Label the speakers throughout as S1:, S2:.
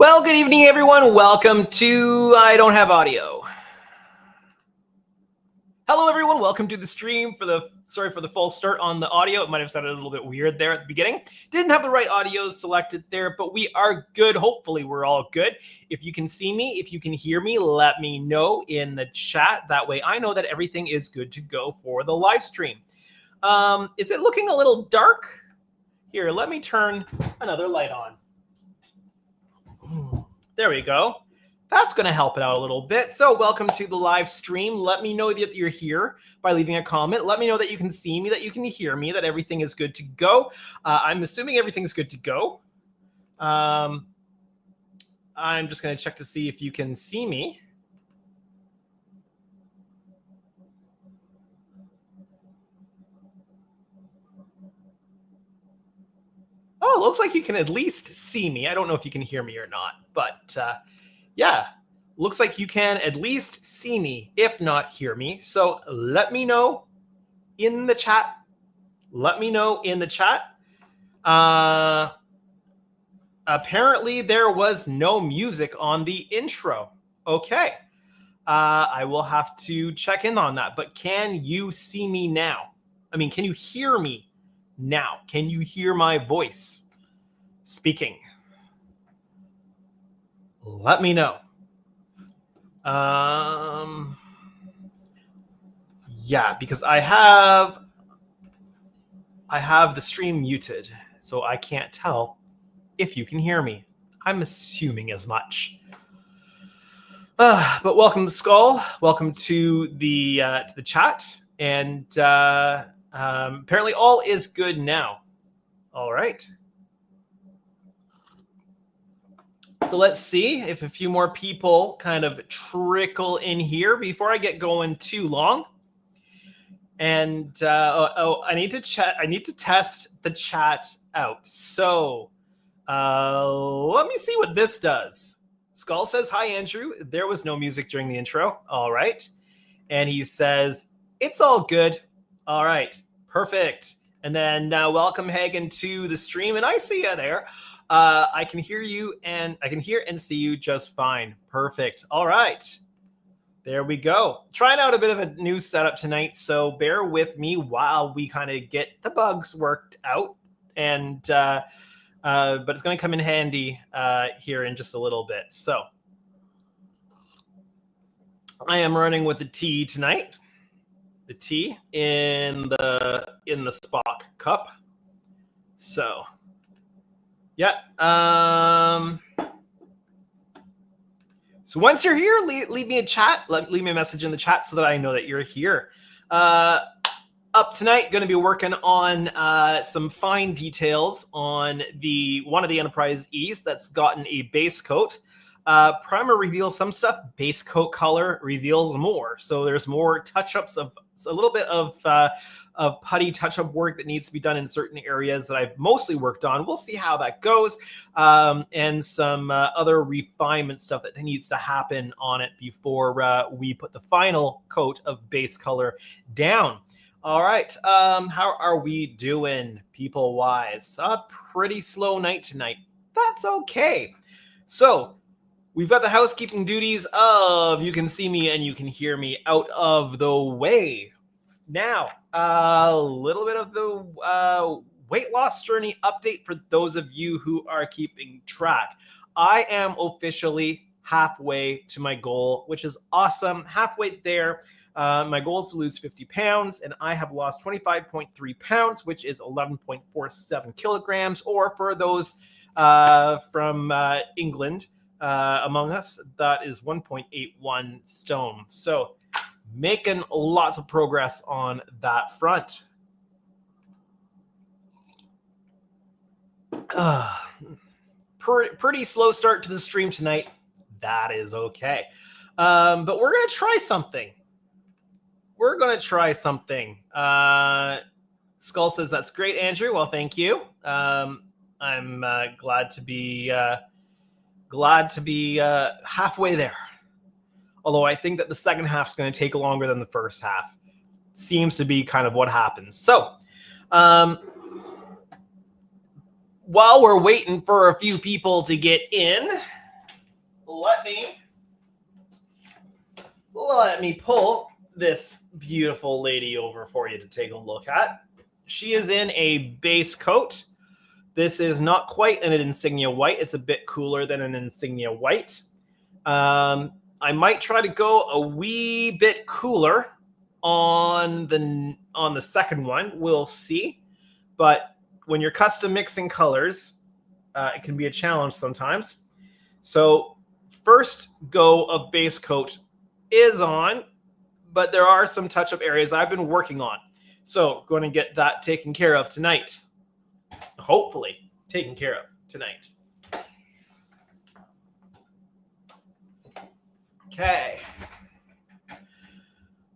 S1: Well, good evening, everyone. Welcome to I Don't Have Audio. Hello, everyone. Welcome to the stream. Sorry for the false start on the audio. It might have sounded a little bit weird there at the beginning. Didn't have the right audio selected there, but we are good. Hopefully, we're all good. If you can see me, if you can hear me, let me know in the chat. That way, I know that everything is good to go for the live stream. Is it looking a little dark? Here, let me turn another light on. There we go. That's going to help it out a little bit. So welcome to the live stream. Let me know that you're here by leaving a comment. Let me know that you can see me, that you can hear me, that everything is good to go. I'm assuming everything's good to go. I'm just going to check to see if you can see me. Oh, it looks like you can at least see me. I don't know if you can hear me or not, but yeah, looks like you can at least see me, if not hear me. So let me know in the chat. Let me know in the chat. Apparently, there was no music on the intro. Okay. I will have to check in on that. But can you see me now? I mean, can you hear me now? Can you hear my voice speaking? Let me know. Yeah, because I have the stream muted, so I can't tell if you can hear me. I'm assuming as much. But welcome, Skull. Welcome to the chat, and apparently all is good now. All right. So let's see if a few more people kind of trickle in here before I get going too long. And I need to chat. I need to test the chat out. So let me see what this does. Skull says, "Hi, Andrew. There was no music during the intro." All right. And he says, "It's all good." All right. Perfect. And then welcome, Hagen, to the stream. And I see you there. I can hear you, and I can hear and see you just fine. Perfect. All right. There we go. Trying out a bit of a new setup tonight, so bear with me while we kind of get the bugs worked out. And but it's going to come in handy here in just a little bit. So I am running with the tea tonight. The tea in the Spock cup. So yeah. So once you're here, leave me a chat. Leave me a message in the chat so that I know that you're here. Up tonight, going to be working on some fine details on one of the Enterprise E's that's gotten a base coat. Primer reveals some stuff. Base coat color reveals more. So there's more touch-ups of a little bit of putty touch-up work that needs to be done in certain areas that I've mostly worked on. We'll see how that goes, and some other refinement stuff that needs to happen on it before we put the final coat of base color down. All right, how are we doing people-wise? Pretty slow night tonight. That's okay. So we've got the housekeeping duties of you can see me and you can hear me out of the way. Now, a little bit of the weight loss journey update for those of you who are keeping track. I am officially halfway to my goal, which is awesome. Halfway there. My goal is to lose 50 pounds, and I have lost 25.3 pounds, which is 11.47 kilograms, or for those from England among us, that is 1.81 stone. So making lots of progress on that front. Pretty slow start to the stream tonight. That is okay. But we're going to try something. Skull says, "That's great, Andrew." Well, thank you. I'm glad to be halfway there. Although I think that the second half is going to take longer than the first half. Seems to be kind of what happens. So while we're waiting for a few people to get in, let me pull this beautiful lady over for you to take a look at. She is in a base coat. This is not quite an insignia white. It's a bit cooler than an insignia white. I might try to go a wee bit cooler on the second one. We'll see. But when you're custom mixing colors, it can be a challenge sometimes. So first go of base coat is on, but there are some touch-up areas I've been working on. So going to get that taken care of tonight. Hopefully taken care of tonight. Okay.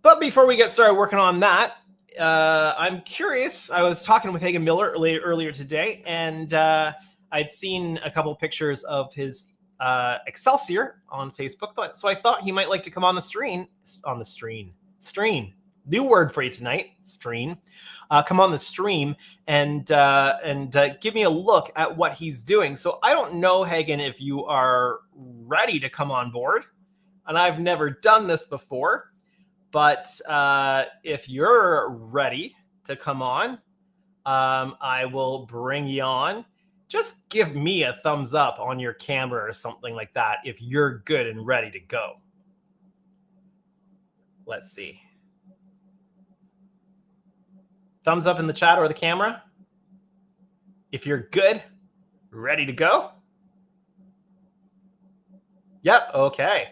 S1: But before we get started working on that, I'm curious. I was talking with Hagen Miller earlier today, and I'd seen a couple of pictures of his Excelsior on Facebook. So I thought he might like to come on the stream. New word for you tonight, stream. Come on the stream and give me a look at what he's doing. So I don't know, Hagen, if you are ready to come on board. And I've never done this before. But if you're ready to come on, I will bring you on. Just give me a thumbs up on your camera or something like that if you're good and ready to go. Let's see. Thumbs up in the chat or the camera if you're good, ready to go. Yep, okay.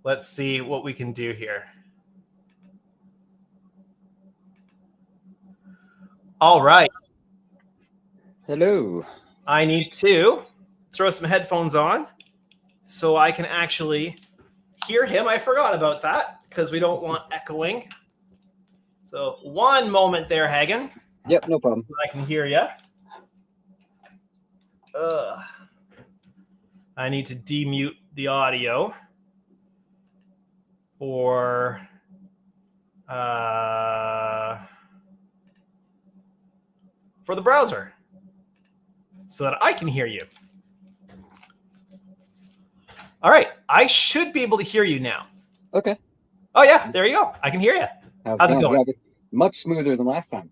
S1: Let's see what we can do here. All right.
S2: Hello.
S1: I need to throw some headphones on so I can actually hear him. I forgot about that because we don't want echoing. So one moment there, Hagen.
S2: Yep, no problem.
S1: I can hear you. I need to demute the audio for the browser so that I can hear you. All right, I should be able to hear you now.
S2: Okay.
S1: Oh yeah, there you go. I can hear you. How's it going?
S2: Yeah, this much smoother than last time.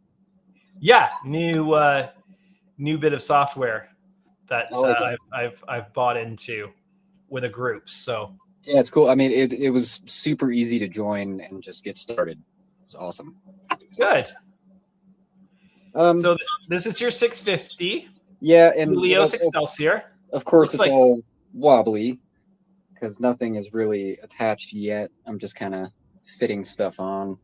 S1: Yeah, new bit of software that I've bought into with a group. So
S2: yeah, it's cool. I mean, it was super easy to join and just get started. It was awesome.
S1: Good. So this is your 650.
S2: Yeah, and
S1: Helios Excelsior.
S2: Of course, it's all wobbly because nothing is really attached yet. I'm just kind of fitting stuff on.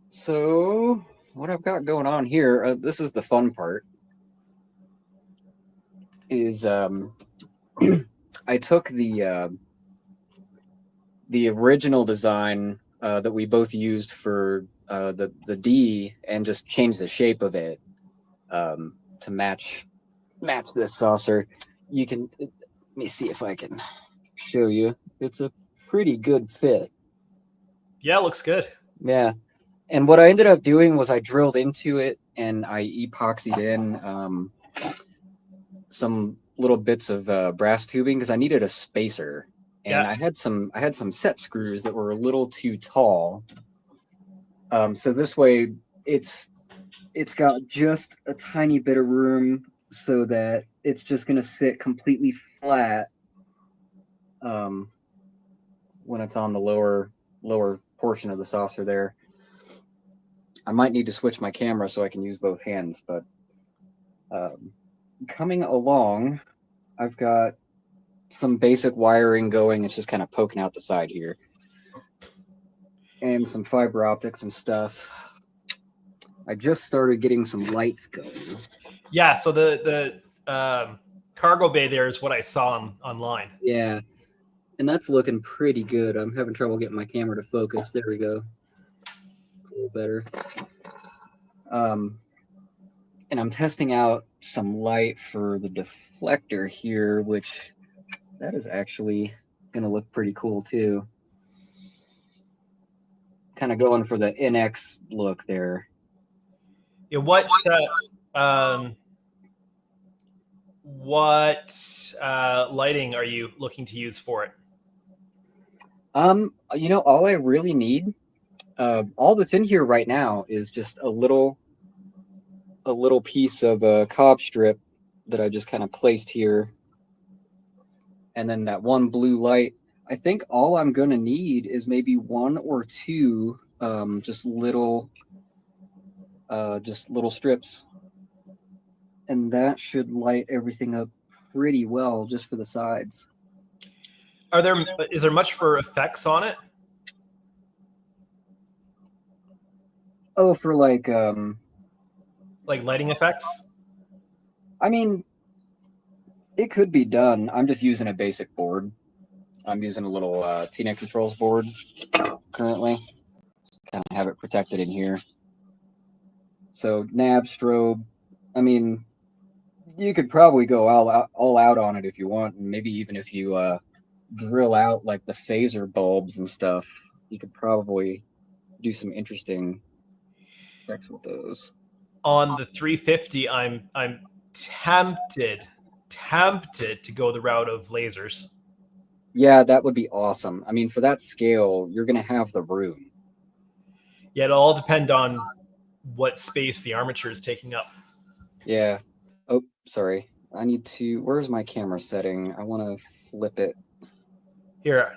S2: So what I've got going on here, this is the fun part, is I took the original design that we both used for the D and just changed the shape of it to match this saucer. You can, let me see if I can show you. It's a pretty good fit.
S1: Yeah, it looks good.
S2: Yeah. And what I ended up doing was I drilled into it and I epoxied in some little bits of brass tubing because I needed a spacer. And I had some set screws that were a little too tall. So this way it's got just a tiny bit of room so that it's just going to sit completely flat when it's on the lower portion of the saucer there. I might need to switch my camera so I can use both hands, but coming along, I've got some basic wiring going. It's just kind of poking out the side here. And some fiber optics and stuff. I just started getting some lights going.
S1: Yeah, so the cargo bay there is what I saw online.
S2: Yeah, and that's looking pretty good. I'm having trouble getting my camera to focus. There we go. It's a little better. And I'm testing out some light for the deflector here, which that is actually going to look pretty cool too. Kind of going for the NX look there.
S1: Yeah, what What lighting are you looking to use for it?
S2: All I really need, all that's in here right now is just a little piece of a cob strip that I just kind of placed here, and then that one blue light. I think all I'm gonna need is maybe one or two, just little strips, and that should light everything up pretty well just for the sides.
S1: Is there much for effects on it?
S2: Oh, for like
S1: lighting effects?
S2: I mean, it could be done. I'm just using a basic board. I'm using a little TNet Controls board currently. Just kind of have it protected in here. So nav, strobe. I mean, you could probably go all out on it if you want, and maybe even if you drill out like the phaser bulbs and stuff, you could probably do some interesting effects with those.
S1: On the 350, I'm tempted to go the route of lasers.
S2: Yeah, that would be awesome. I mean, for that scale, you're gonna have the room.
S1: Yeah, it'll all depend on what space the armature is taking up.
S2: Yeah. Oh, sorry. I need to. Where's my camera setting? I want to flip it.
S1: Here,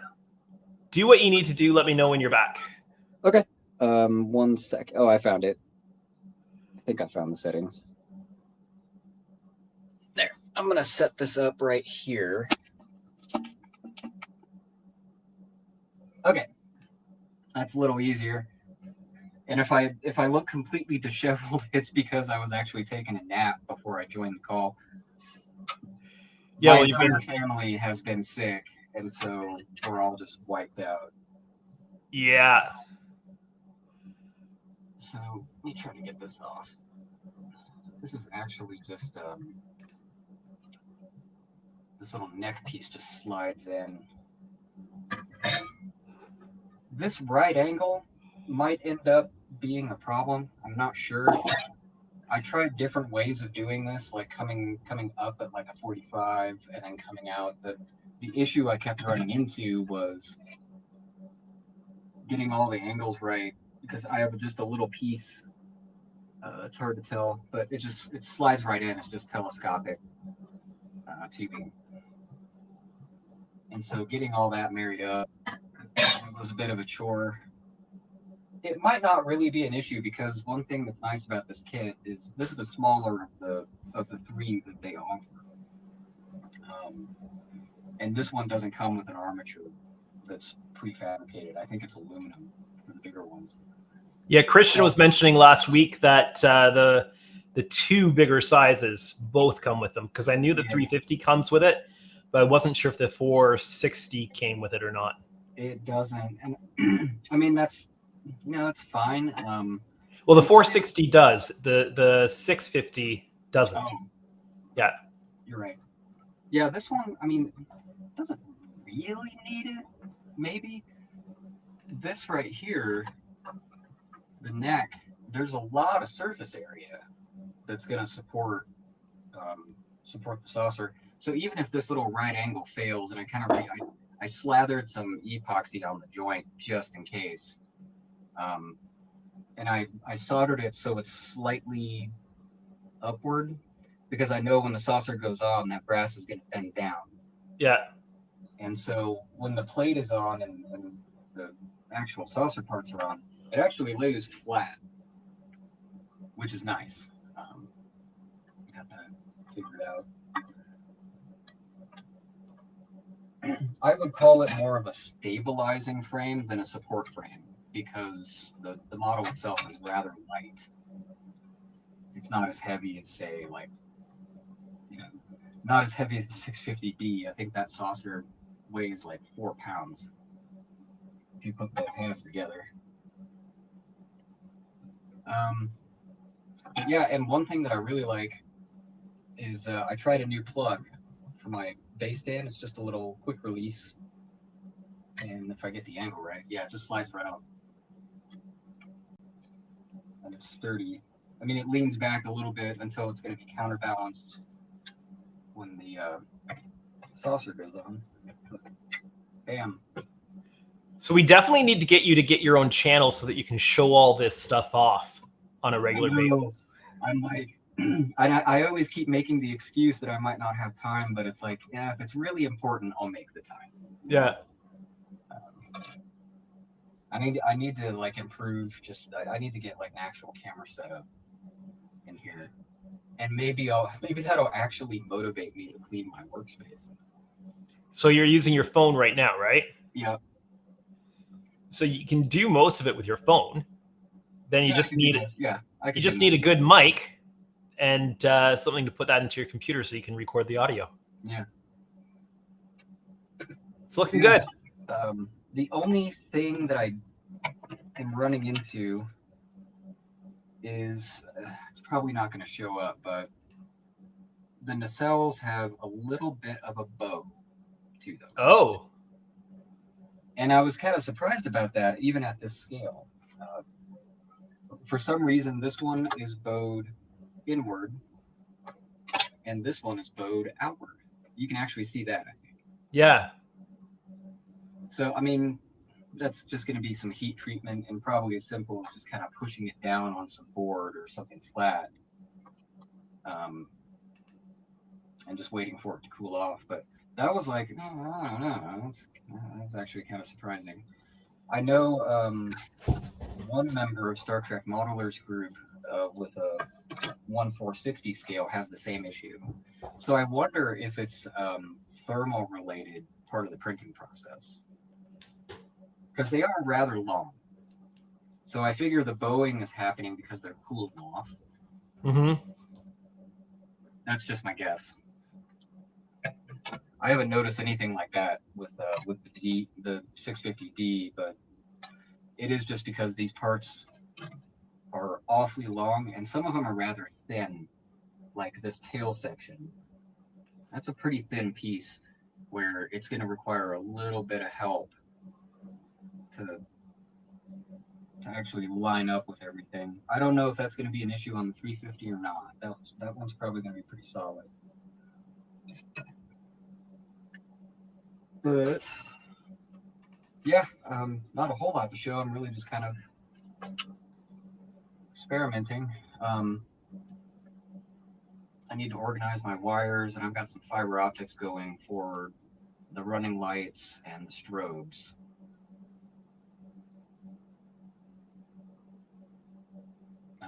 S1: do what you need to do. Let me know when you're back.
S2: Okay. 1 sec. Oh, I found it. I think I found the settings. There. I'm gonna set this up right here. Okay. That's a little easier. And if I look completely disheveled, it's because I was actually taking a nap before I joined the call.
S1: Yeah,
S2: my entire family has been sick, and so we're all just wiped out.
S1: Yeah.
S2: So let me try to get this off. This is actually just this little neck piece just slides in. This right angle might end up being a problem. I'm not sure. I tried different ways of doing this, like coming up at like a 45 and then coming out. The issue I kept running into was getting all the angles right, because I have just a little piece. It's hard to tell, but it slides right in. It's just telescopic tubing, and so getting all that married up was a bit of a chore. It might not really be an issue, because one thing that's nice about this kit is this is the smaller of the three that they offer, and this one doesn't come with an armature that's prefabricated. I think it's aluminum for the bigger ones.
S1: Yeah, Christian was mentioning last week that the two bigger sizes both come with them, because I knew the 350 comes with it, but I wasn't sure if the 460 came with it or not.
S2: It doesn't, and I mean that's fine.
S1: Well, the 460 does. The 650 doesn't.
S2: Oh,
S1: yeah,
S2: you're right. Yeah, this one, I mean, doesn't really need it. Maybe this right here, the neck, there's a lot of surface area that's going to support the saucer. So even if this little right angle fails, and I slathered some epoxy on the joint just in case, and I soldered it so it's slightly upward, because I know when the saucer goes on, that brass is going to bend down.
S1: Yeah.
S2: And so when the plate is on and the actual saucer parts are on, it actually lays flat, which is nice. Got that figured out. I would call it more of a stabilizing frame than a support frame, because the model itself is rather light. It's not as heavy as, say, like, not as heavy as the 650D. I think that saucer weighs like 4 pounds if you put both hands together. Yeah, and one thing that I really like is I tried a new plug for my base stand. It's just a little quick release, and if I get the angle right, yeah, it just slides right out, and it's sturdy. I mean, it leans back a little bit until it's going to be counterbalanced when the saucer goes on. Bam.
S1: So we definitely need to get you to get your own channel so that you can show all this stuff off on a regular basis.
S2: I'm like, I always keep making the excuse that I might not have time, but it's like, yeah, if it's really important, I'll make the time.
S1: Yeah.
S2: I need to like improve. I need to get like an actual camera setup in here, and maybe that'll actually motivate me to clean my workspace.
S1: So you're using your phone right now, right?
S2: Yeah.
S1: So you can do most of it with your phone. Then you just need a good mic and something to put that into your computer so you can record the audio.
S2: Yeah.
S1: It's looking good.
S2: The only thing that I am running into is it's probably not going to show up, but the nacelles have a little bit of a bow to them.
S1: Oh.
S2: And I was kind of surprised about that, even at this scale. For some reason, this one is bowed inward, and this one is bowed outward. You can actually see that, I think.
S1: Yeah.
S2: So, I mean, that's just going to be some heat treatment and probably as simple as just kind of pushing it down on some board or something flat, and just waiting for it to cool off. But that was like, I don't know. That's actually kind of surprising. I know one member of Star Trek Modelers Group with a 1/460 scale has the same issue. So I wonder if it's thermal related part of the printing process. Because they are rather long. So I figure the bowing is happening because they're cooling off.
S1: Mm-hmm.
S2: That's just my guess. I haven't noticed anything like that with the 650D, but it is just because these parts are awfully long, and some of them are rather thin, like this tail section. That's a pretty thin piece where it's going to require a little bit of help to actually line up with everything. I don't know if that's going to be an issue on the 350 or not. That one's probably going to be pretty solid. But yeah, not a whole lot to show. I'm really just kind of experimenting. I need to organize my wires, and I've got some fiber optics going for the running lights and the strobes.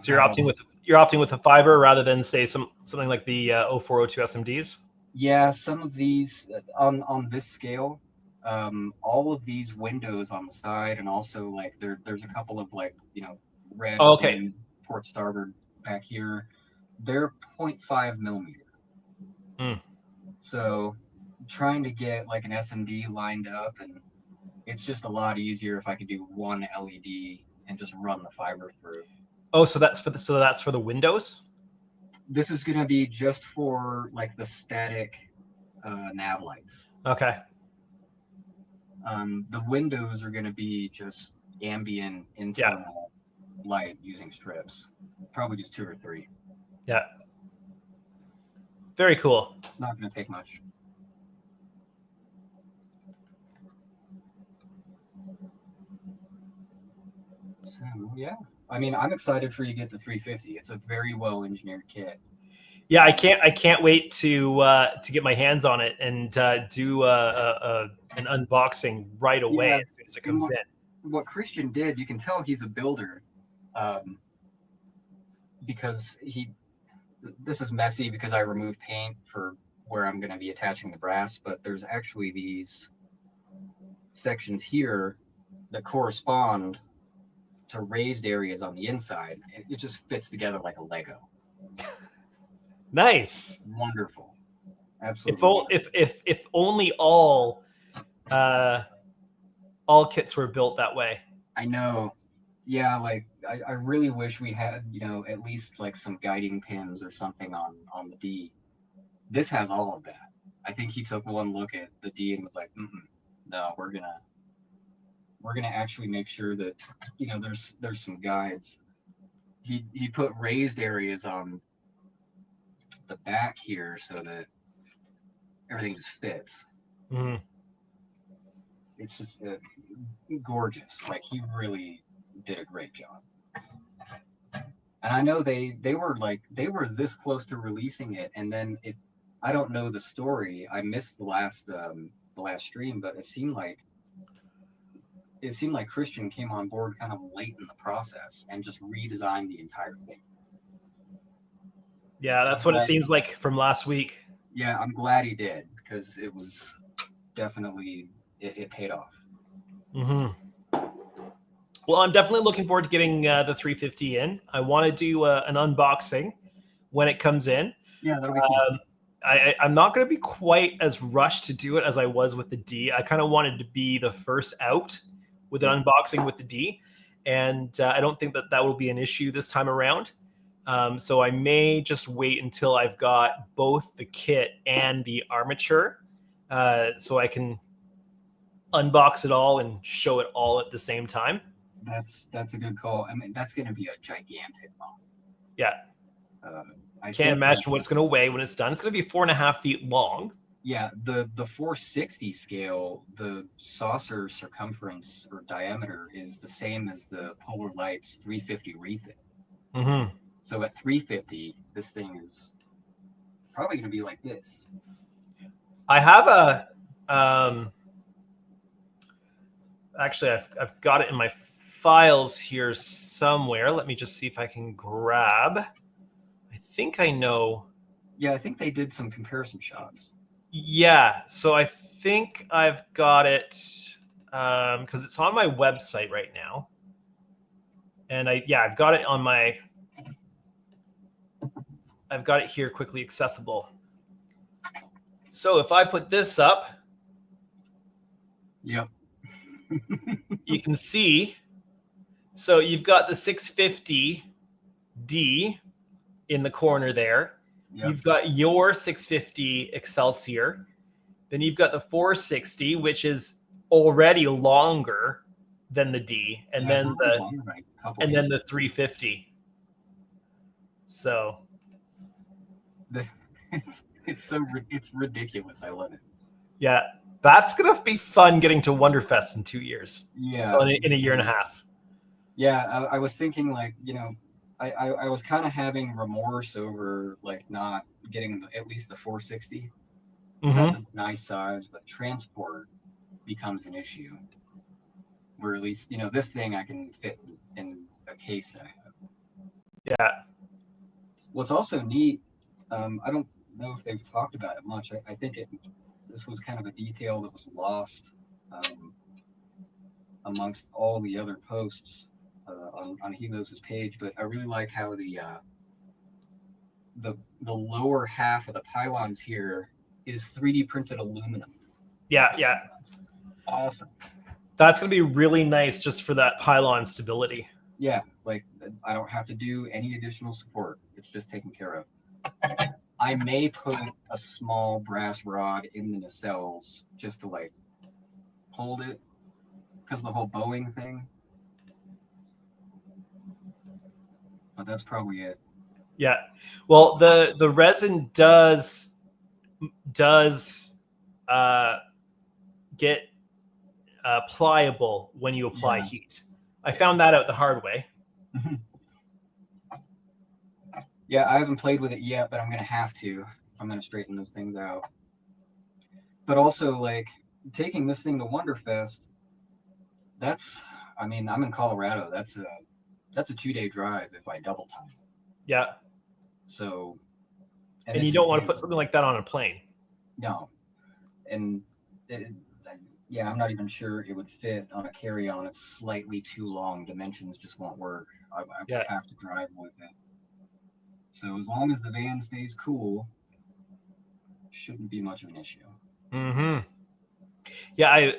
S1: So you're opting with the fiber rather than say something like the 0402 SMDs.
S2: Yeah, some of these on this scale, all of these windows on the side, and also like there's a couple of like red port starboard back here. They're 0.5 millimeter. So trying to get like an SMD lined up, and it's just a lot easier if I could do one LED and just run the fiber through.
S1: Oh, so that's for the windows?
S2: This is going to be just for like the static nav lights.
S1: Okay.
S2: The windows are going to be just ambient internal light using strips. Probably just 2 or 3.
S1: Yeah. Very cool.
S2: It's not going to take much. So, yeah. I mean, I'm excited for you to get the 350. It's a very well engineered kit.
S1: Yeah, I can't wait to get my hands on it and do an unboxing right away as soon as it comes in.
S2: What Christian did, you can tell he's a builder, because this is messy because I removed paint for where I'm going to be attaching the brass, but there's actually these sections here that correspond to raised areas on the inside. It just fits together like a Lego.
S1: Nice.
S2: Wonderful. Absolutely.
S1: If only all kits were built that way.
S2: I know. Yeah, like I really wish we had, at least like some guiding pins or something on the D. This has all of that. I think he took one look at the D and was like, no, we're gonna actually make sure that there's some guides. He put raised areas on the back here so that everything just fits.
S1: Mhm.
S2: It's just gorgeous. Like, he really did a great job. And I know they were this close to releasing it, and then I don't know the story. I missed the last stream, but it seemed like Christian came on board kind of late in the process and just redesigned the entire thing.
S1: Yeah, that's what it seems like from last week.
S2: Yeah, I'm glad he did, because it was definitely it paid off.
S1: Mm-hmm. Well, I'm definitely looking forward to getting the 350 in. I want to do an unboxing when it comes in.
S2: Yeah, that'll be cool.
S1: I'm not going to be quite as rushed to do it as I was with the D. I kind of wanted to be the first out with an unboxing with the D, and I don't think that will be an issue this time around. So I may just wait until I've got both the kit and the armature, so I can unbox it all and show it all at the same time.
S2: That's a good call. I mean, that's going to be a gigantic model.
S1: Yeah. I can't imagine what it's going to weigh when it's done. It's going to be 4.5 feet long.
S2: Yeah, the 460 scale, the saucer circumference or diameter is the same as the Polar Lights 350 refit.
S1: Mm-hmm.
S2: So at 350, this thing is probably going to be like this.
S1: I have a actually I've got it in my files here somewhere. Let me just see if I can grab. I think I know.
S2: Yeah, I think they did some comparison shots.
S1: Yeah, so I think I've got it because it's on my website right now, and I've got it on my. I've got it here quickly accessible. So if I put this up,
S2: yep,
S1: you can see. So you've got the 650D in the corner there. Yep. You've got your 650 Excelsior. Then you've got the 460, which is already longer than the D, and then the 350. So
S2: it's ridiculous. I love it.
S1: Yeah, that's gonna be fun getting to Wonderfest in 2 years.
S2: Yeah,
S1: in a year and a half.
S2: Yeah, I was thinking, like, I was kind of having remorse over like not getting at least the 460. Mm-hmm. That's a nice size, but transport becomes an issue. Where at least this thing I can fit in a case that I have.
S1: Yeah.
S2: What's also neat, I don't know if they've talked about it much. I think this was kind of a detail that was lost amongst all the other posts on Helos' page, but I really like how the lower half of the pylons here is 3D printed aluminum.
S1: Yeah.
S2: Awesome.
S1: That's going to be really nice just for that pylon stability.
S2: Yeah, like I don't have to do any additional support. It's just taken care of. I may put a small brass rod in the nacelles just to like hold it, because the whole Boeing thing. But that's probably it.
S1: Yeah. Well, the resin does get pliable when you apply heat. I found that out the hard way.
S2: Yeah, I haven't played with it yet, but I'm going to have to if I'm going to straighten those things out. But also, like, taking this thing to Wonderfest, I'm in Colorado. That's a 2-day drive if I double time.
S1: Yeah.
S2: So.
S1: And you don't want to put something like that on a plane.
S2: No. And I'm not even sure it would fit on a carry-on. It's slightly too long. Dimensions just won't work. I would have to drive with it. So as long as the van stays cool, shouldn't be much of an issue.
S1: Mm-hmm. Yeah,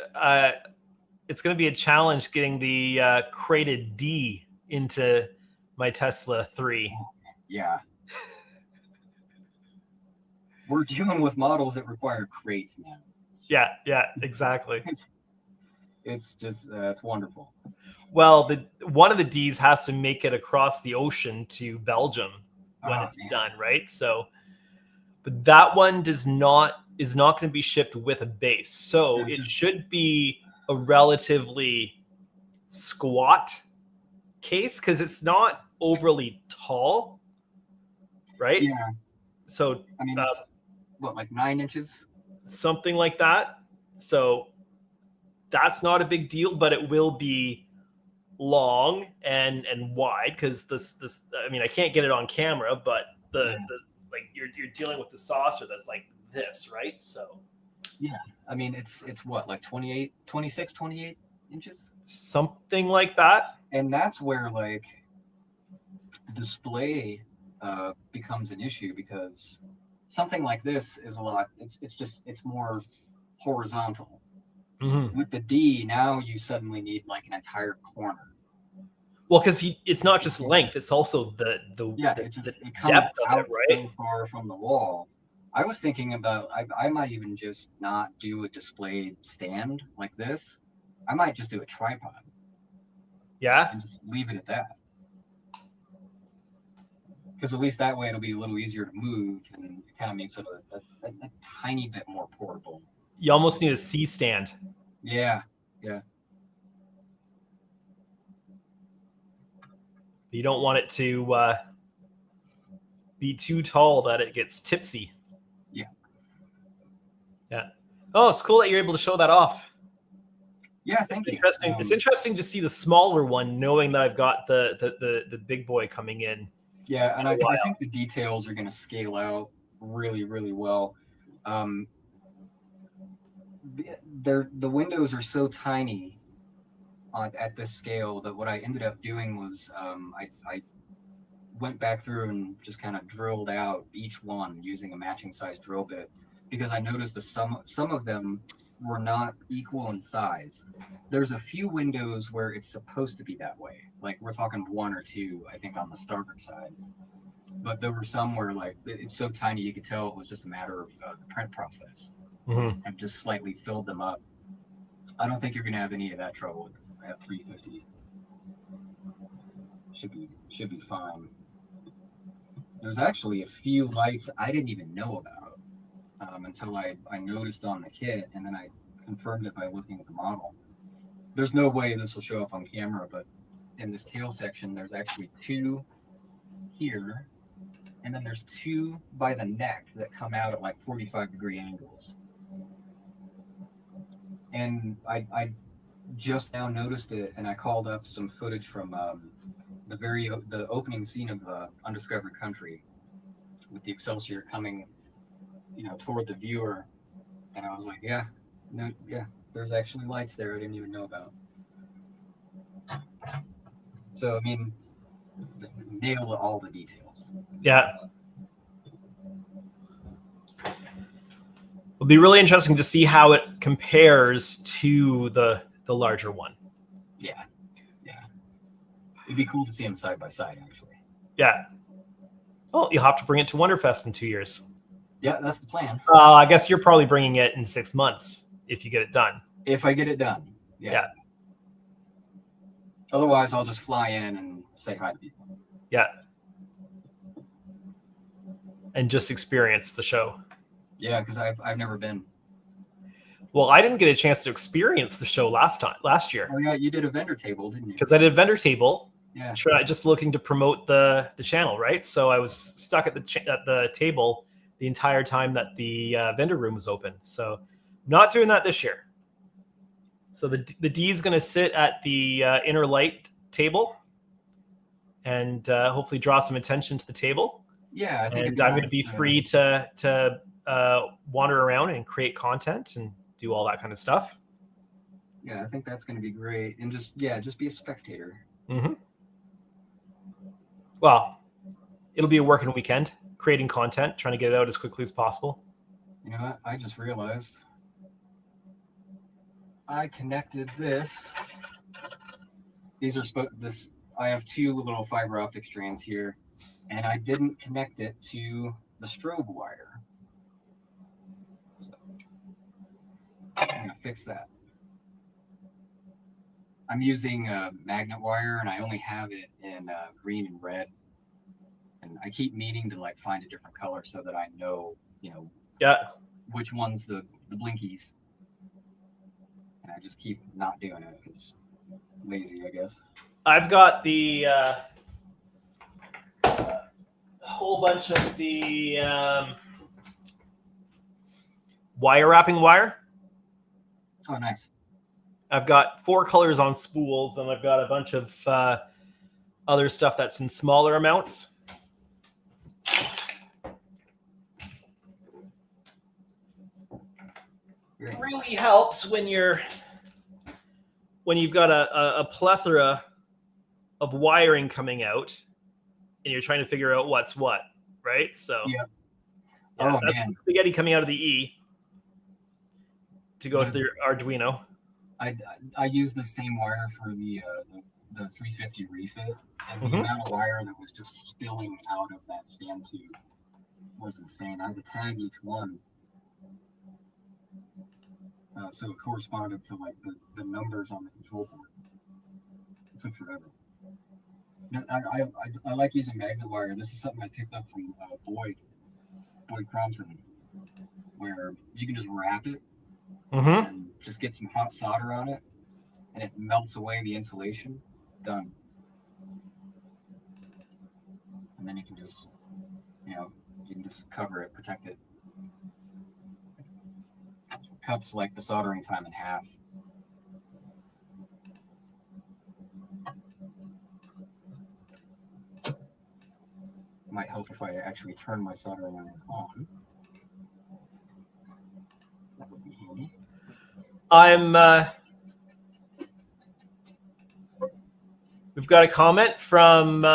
S1: it's going to be a challenge getting the crated D into my Tesla 3.
S2: Yeah. We're dealing with models that require crates now.
S1: Yeah, exactly.
S2: It's just it's wonderful.
S1: Well, one of the Ds has to make it across the ocean to Belgium when it's done, right? So, but that one does not is not going to be shipped with a base. So
S2: Yeah,
S1: it should be a relatively squat case because it's not overly tall, right?
S2: yeah.
S1: So
S2: I mean, it's what, like 9 inches?
S1: something like that. So that's not a big deal, but it will be long and wide because this I mean I can't get it on camera, but the like you're dealing with the saucer that's like this, right? So
S2: Yeah, I mean it's what, like 28, 26, 28 inches,
S1: something like that.
S2: and that's where like display becomes an issue because something like this is a lot. It's more horizontal.
S1: Mm-hmm.
S2: With the D, now you suddenly need like an entire corner.
S1: Well, because it's not just length; it's also the
S2: It comes
S1: depth of it,
S2: out
S1: right?
S2: so far from the wall. I was thinking about I might even just not do a display stand like this. I might just do a tripod
S1: Yeah.
S2: and just leave it at that. Because at least that way it'll be a little easier to move and it kind of makes it a tiny bit more portable.
S1: You almost need a C stand.
S2: Yeah, yeah.
S1: You don't want it to be too tall that it gets tipsy.
S2: Yeah.
S1: Yeah. Oh, it's cool that you're able to show that off.
S2: Yeah, thank you.
S1: Interesting. It's interesting to see the smaller one, knowing that I've got the big boy coming in.
S2: Yeah, and I think the details are going to scale out really, really well. The windows are so tiny at this scale that what I ended up doing was I went back through and just kind of drilled out each one using a matching size drill bit because I noticed some of them were not equal in size. There's a few windows where it's supposed to be that way. Like we're talking 1 or 2, I think, on the starboard side. But there were some where like it's so tiny you could tell it was just a matter of the print process.
S1: Mm-hmm.
S2: And just slightly filled them up. I don't think you're gonna have any of that trouble at 350. Should be fine. There's actually a few lights I didn't even know about until I noticed on the kit, and then I confirmed it by looking at the model. There's no way this will show up on camera, but in this tail section, there's actually 2 here, and then there's 2 by the neck that come out at like 45-degree angles. And I just now noticed it, and I called up some footage from the opening scene of Undiscovered Country with the Excelsior coming, toward the viewer, and I was like, yeah, there's actually lights there I didn't even know about. So I mean, nailed all the details.
S1: Yeah. It'll be really interesting to see how it compares to the larger one.
S2: Yeah. It'd be cool to see them side by side, actually.
S1: Yeah. Well, you'll have to bring it to Wonderfest in 2 years.
S2: Yeah, that's the plan.
S1: I guess you're probably bringing it in 6 months if you get it done.
S2: If I get it done, yeah. Otherwise, I'll just fly in and say hi to people.
S1: Yeah. And just experience the show.
S2: Yeah, because I've never been.
S1: Well, I didn't get a chance to experience the show last year.
S2: Oh yeah, you did a vendor table, didn't you?
S1: Because I did a vendor table.
S2: Yeah.
S1: Just looking to promote the channel, right? So I was stuck at the table the entire time that the vendor room was open. So not doing that this year. So the D is going to sit at the inner light table and hopefully draw some attention to the table.
S2: Yeah, I think
S1: and I'm going to be free to wander around and create content and do all that kind of stuff.
S2: Yeah, I think that's going to be great. And just be a spectator.
S1: Mm-hmm. Well, it'll be a working weekend, creating content, trying to get it out as quickly as possible.
S2: You know what? I just realized I connected this. These are I have 2 little fiber optic strands here, and I didn't connect it to the strobe wire. So I'm going to fix that. I'm using a magnet wire, and I only have it in green and red. And I keep meaning to like find a different color so that I know,
S1: Yeah.
S2: which one's the blinkies. And I just keep not doing it. I'm just lazy, I guess.
S1: I've got the whole bunch of the wire wrapping wire.
S2: Oh, nice.
S1: I've got 4 colors on spools, and I've got a bunch of other stuff that's in smaller amounts. It really helps when you've got a plethora of wiring coming out, and you're trying to figure out what's what, right? So
S2: yeah,
S1: that's man, spaghetti coming out of the E to go to the Arduino.
S2: I use the same wire for the 350 refit, and the amount of wire that was just spilling out of that stand tube was insane. I had to tag each one, so it corresponded to like the numbers on the control board. It took forever. I like using magnet wire. This is something I picked up from Boyd Crompton, where you can just wrap it and just get some hot solder on it, and it melts away the insulation. Done. And then you can just, cover it, protect it. Cuts like the soldering time in half. Might help if I actually turn my soldering iron on. That would be handy.
S1: We've got a comment from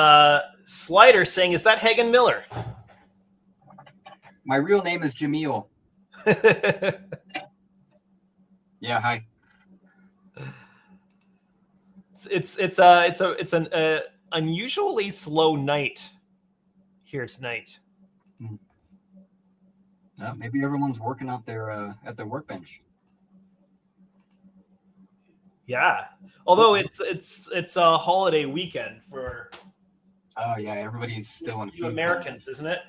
S1: Slider saying, "Is that Hagen Miller?"
S2: My real name is Jameel. Yeah, hi.
S1: It's an unusually slow night here tonight.
S2: Maybe everyone's working out there at their workbench.
S1: Yeah, although it's a holiday weekend for.
S2: Oh yeah, everybody's still on.
S1: You Americans, isn't it?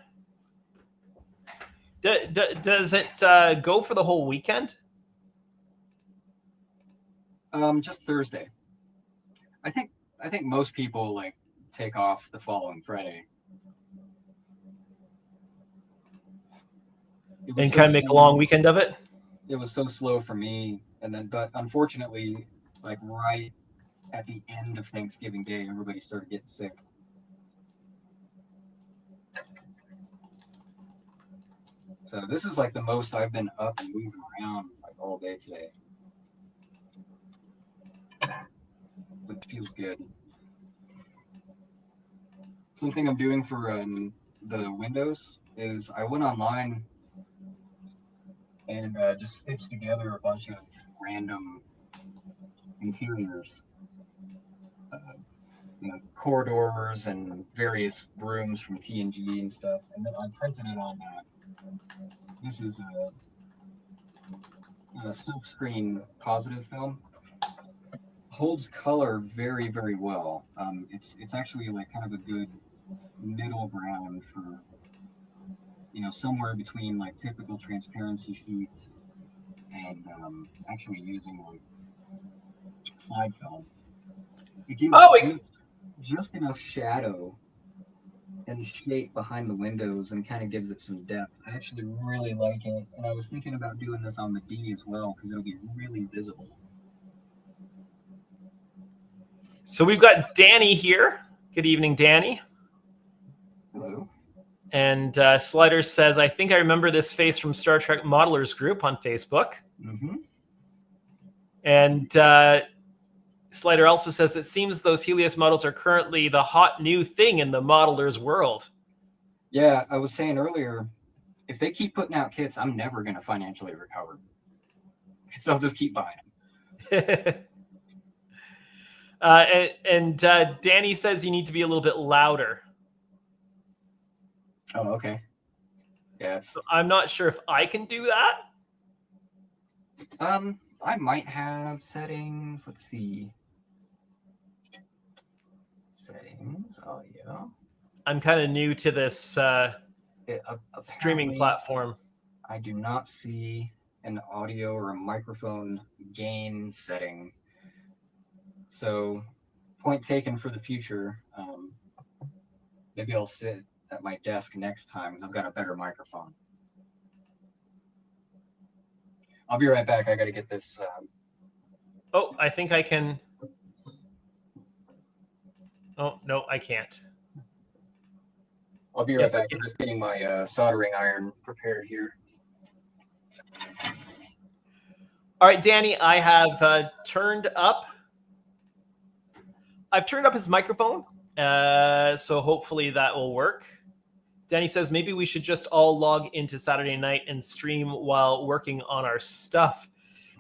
S1: Does it go for the whole weekend?
S2: Just Thursday. I think most people like take off the following Friday.
S1: And kind of make a long weekend of it?
S2: It was so slow for me, but unfortunately, like right at the end of Thanksgiving Day, everybody started getting sick. So this is like the most I've been up and moving around like all day today. It feels good. Something I'm doing for the Windows is I went online and just stitched together a bunch of random interiors, corridors and various rooms from TNG and stuff, and then I printed it on that. This is a silkscreen positive film. Holds color very, very well. It's actually like kind of a good middle ground for somewhere between like typical transparency sheets and actually using like slide film. It gives just enough shadow and shape behind the windows and kind of gives it some depth. I actually really like it, and I was thinking about doing this on the D as well because it'll be really visible.
S1: So we've got Danny here. Good evening, Danny.
S2: Hello.
S1: And Slider says, "I think I remember this face from Star Trek Modelers Group on Facebook."
S2: Mm-hmm.
S1: And Slider also says, "It seems those Helios models are currently the hot new thing in the modelers world."
S2: Yeah, I was saying earlier, if they keep putting out kits, I'm never going to financially recover. So I'll just keep buying them.
S1: And Danny says you need to be a little bit louder.
S2: Oh, okay. Yeah.
S1: So I'm not sure if I can do that.
S2: I might have settings. Let's see. Settings. Oh, yeah.
S1: I'm kind of new to this streaming platform.
S2: I do not see an audio or a microphone gain setting. So, point taken for the future. Maybe I'll sit at my desk next time because I've got a better microphone. I'll be right back. I got to get this.
S1: Oh, I think I can. Oh, no, I can't.
S2: I'll be right back. I'm just getting my soldering iron prepared here.
S1: All right, Danny, I have turned up. I've turned up his microphone, so hopefully that will work. Danny says maybe we should just all log into Saturday night and stream while working on our stuff.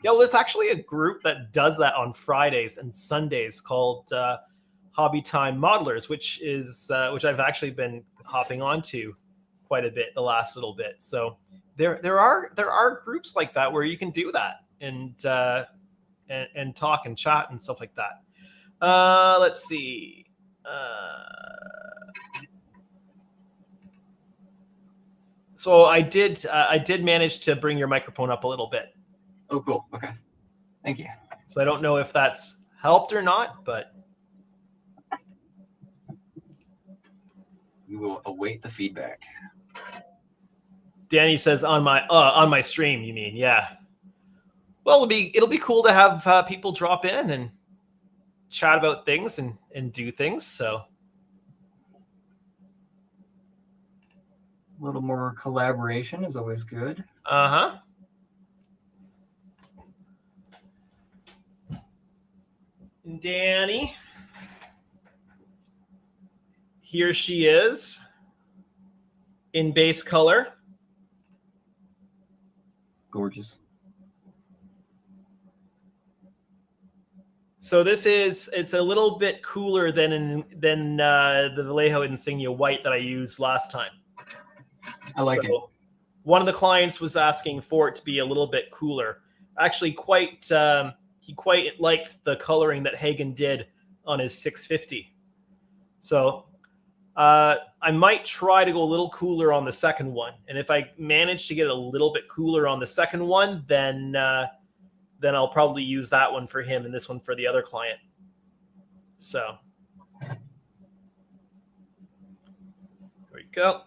S1: Yeah, well, there's actually a group that does that on Fridays and Sundays called Hobby Time Modelers, which I've actually been hopping onto quite a bit the last little bit. So there are groups like that where you can do that and talk and chat and stuff like that. Let's see. So I did manage to bring your microphone up a little bit.
S2: Oh, cool. Okay. Thank you.
S1: So I don't know if that's helped or not, but
S2: we will await the feedback.
S1: Danny says on my stream, you mean? Yeah. Well, it'll be cool to have people drop in and chat about things and do things. So
S2: a little more collaboration is always good.
S1: Uh-huh. Danny. Here she is in base color.
S2: Gorgeous.
S1: So it's a little bit cooler than the Vallejo Insignia white that I used last time.
S2: I like it.
S1: One of the clients was asking for it to be a little bit cooler. Actually, he quite liked the coloring that Hagen did on his 650. So I might try to go a little cooler on the second one. And if I manage to get a little bit cooler on the second one, then I'll probably use that one for him and this one for the other client. So there we go.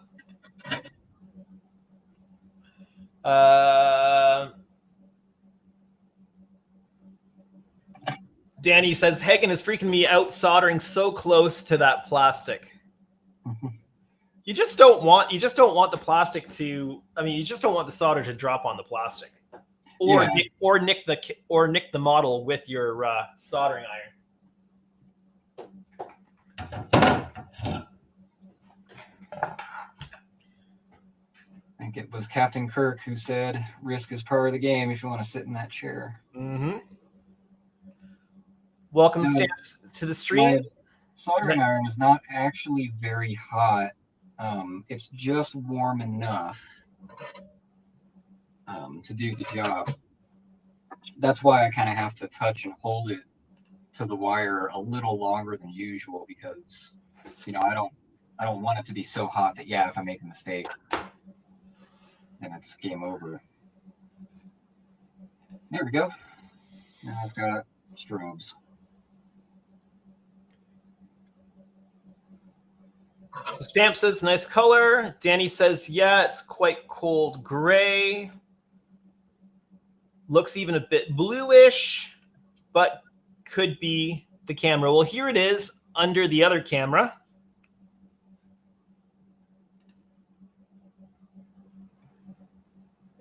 S1: Danny says Hagen is freaking me out soldering so close to that plastic. You just don't want the plastic to. I mean, you just don't want the solder to drop on the plastic, or nick the model with your soldering iron.
S2: I think it was Captain Kirk who said, "Risk is part of the game if you want to sit in that chair."
S1: Mm-hmm. Welcome, Stamps, to the stream.
S2: My soldering iron is not actually very hot. It's just warm enough to do the job. That's why I kind of have to touch and hold it to the wire a little longer than usual because, I don't want it to be so hot that if I make a mistake, then it's game over. There we go. Now I've got strobes.
S1: So Stamp says nice color. Danny says, yeah, it's quite cold gray. Looks even a bit bluish, but could be the camera. Well, here it is under the other camera.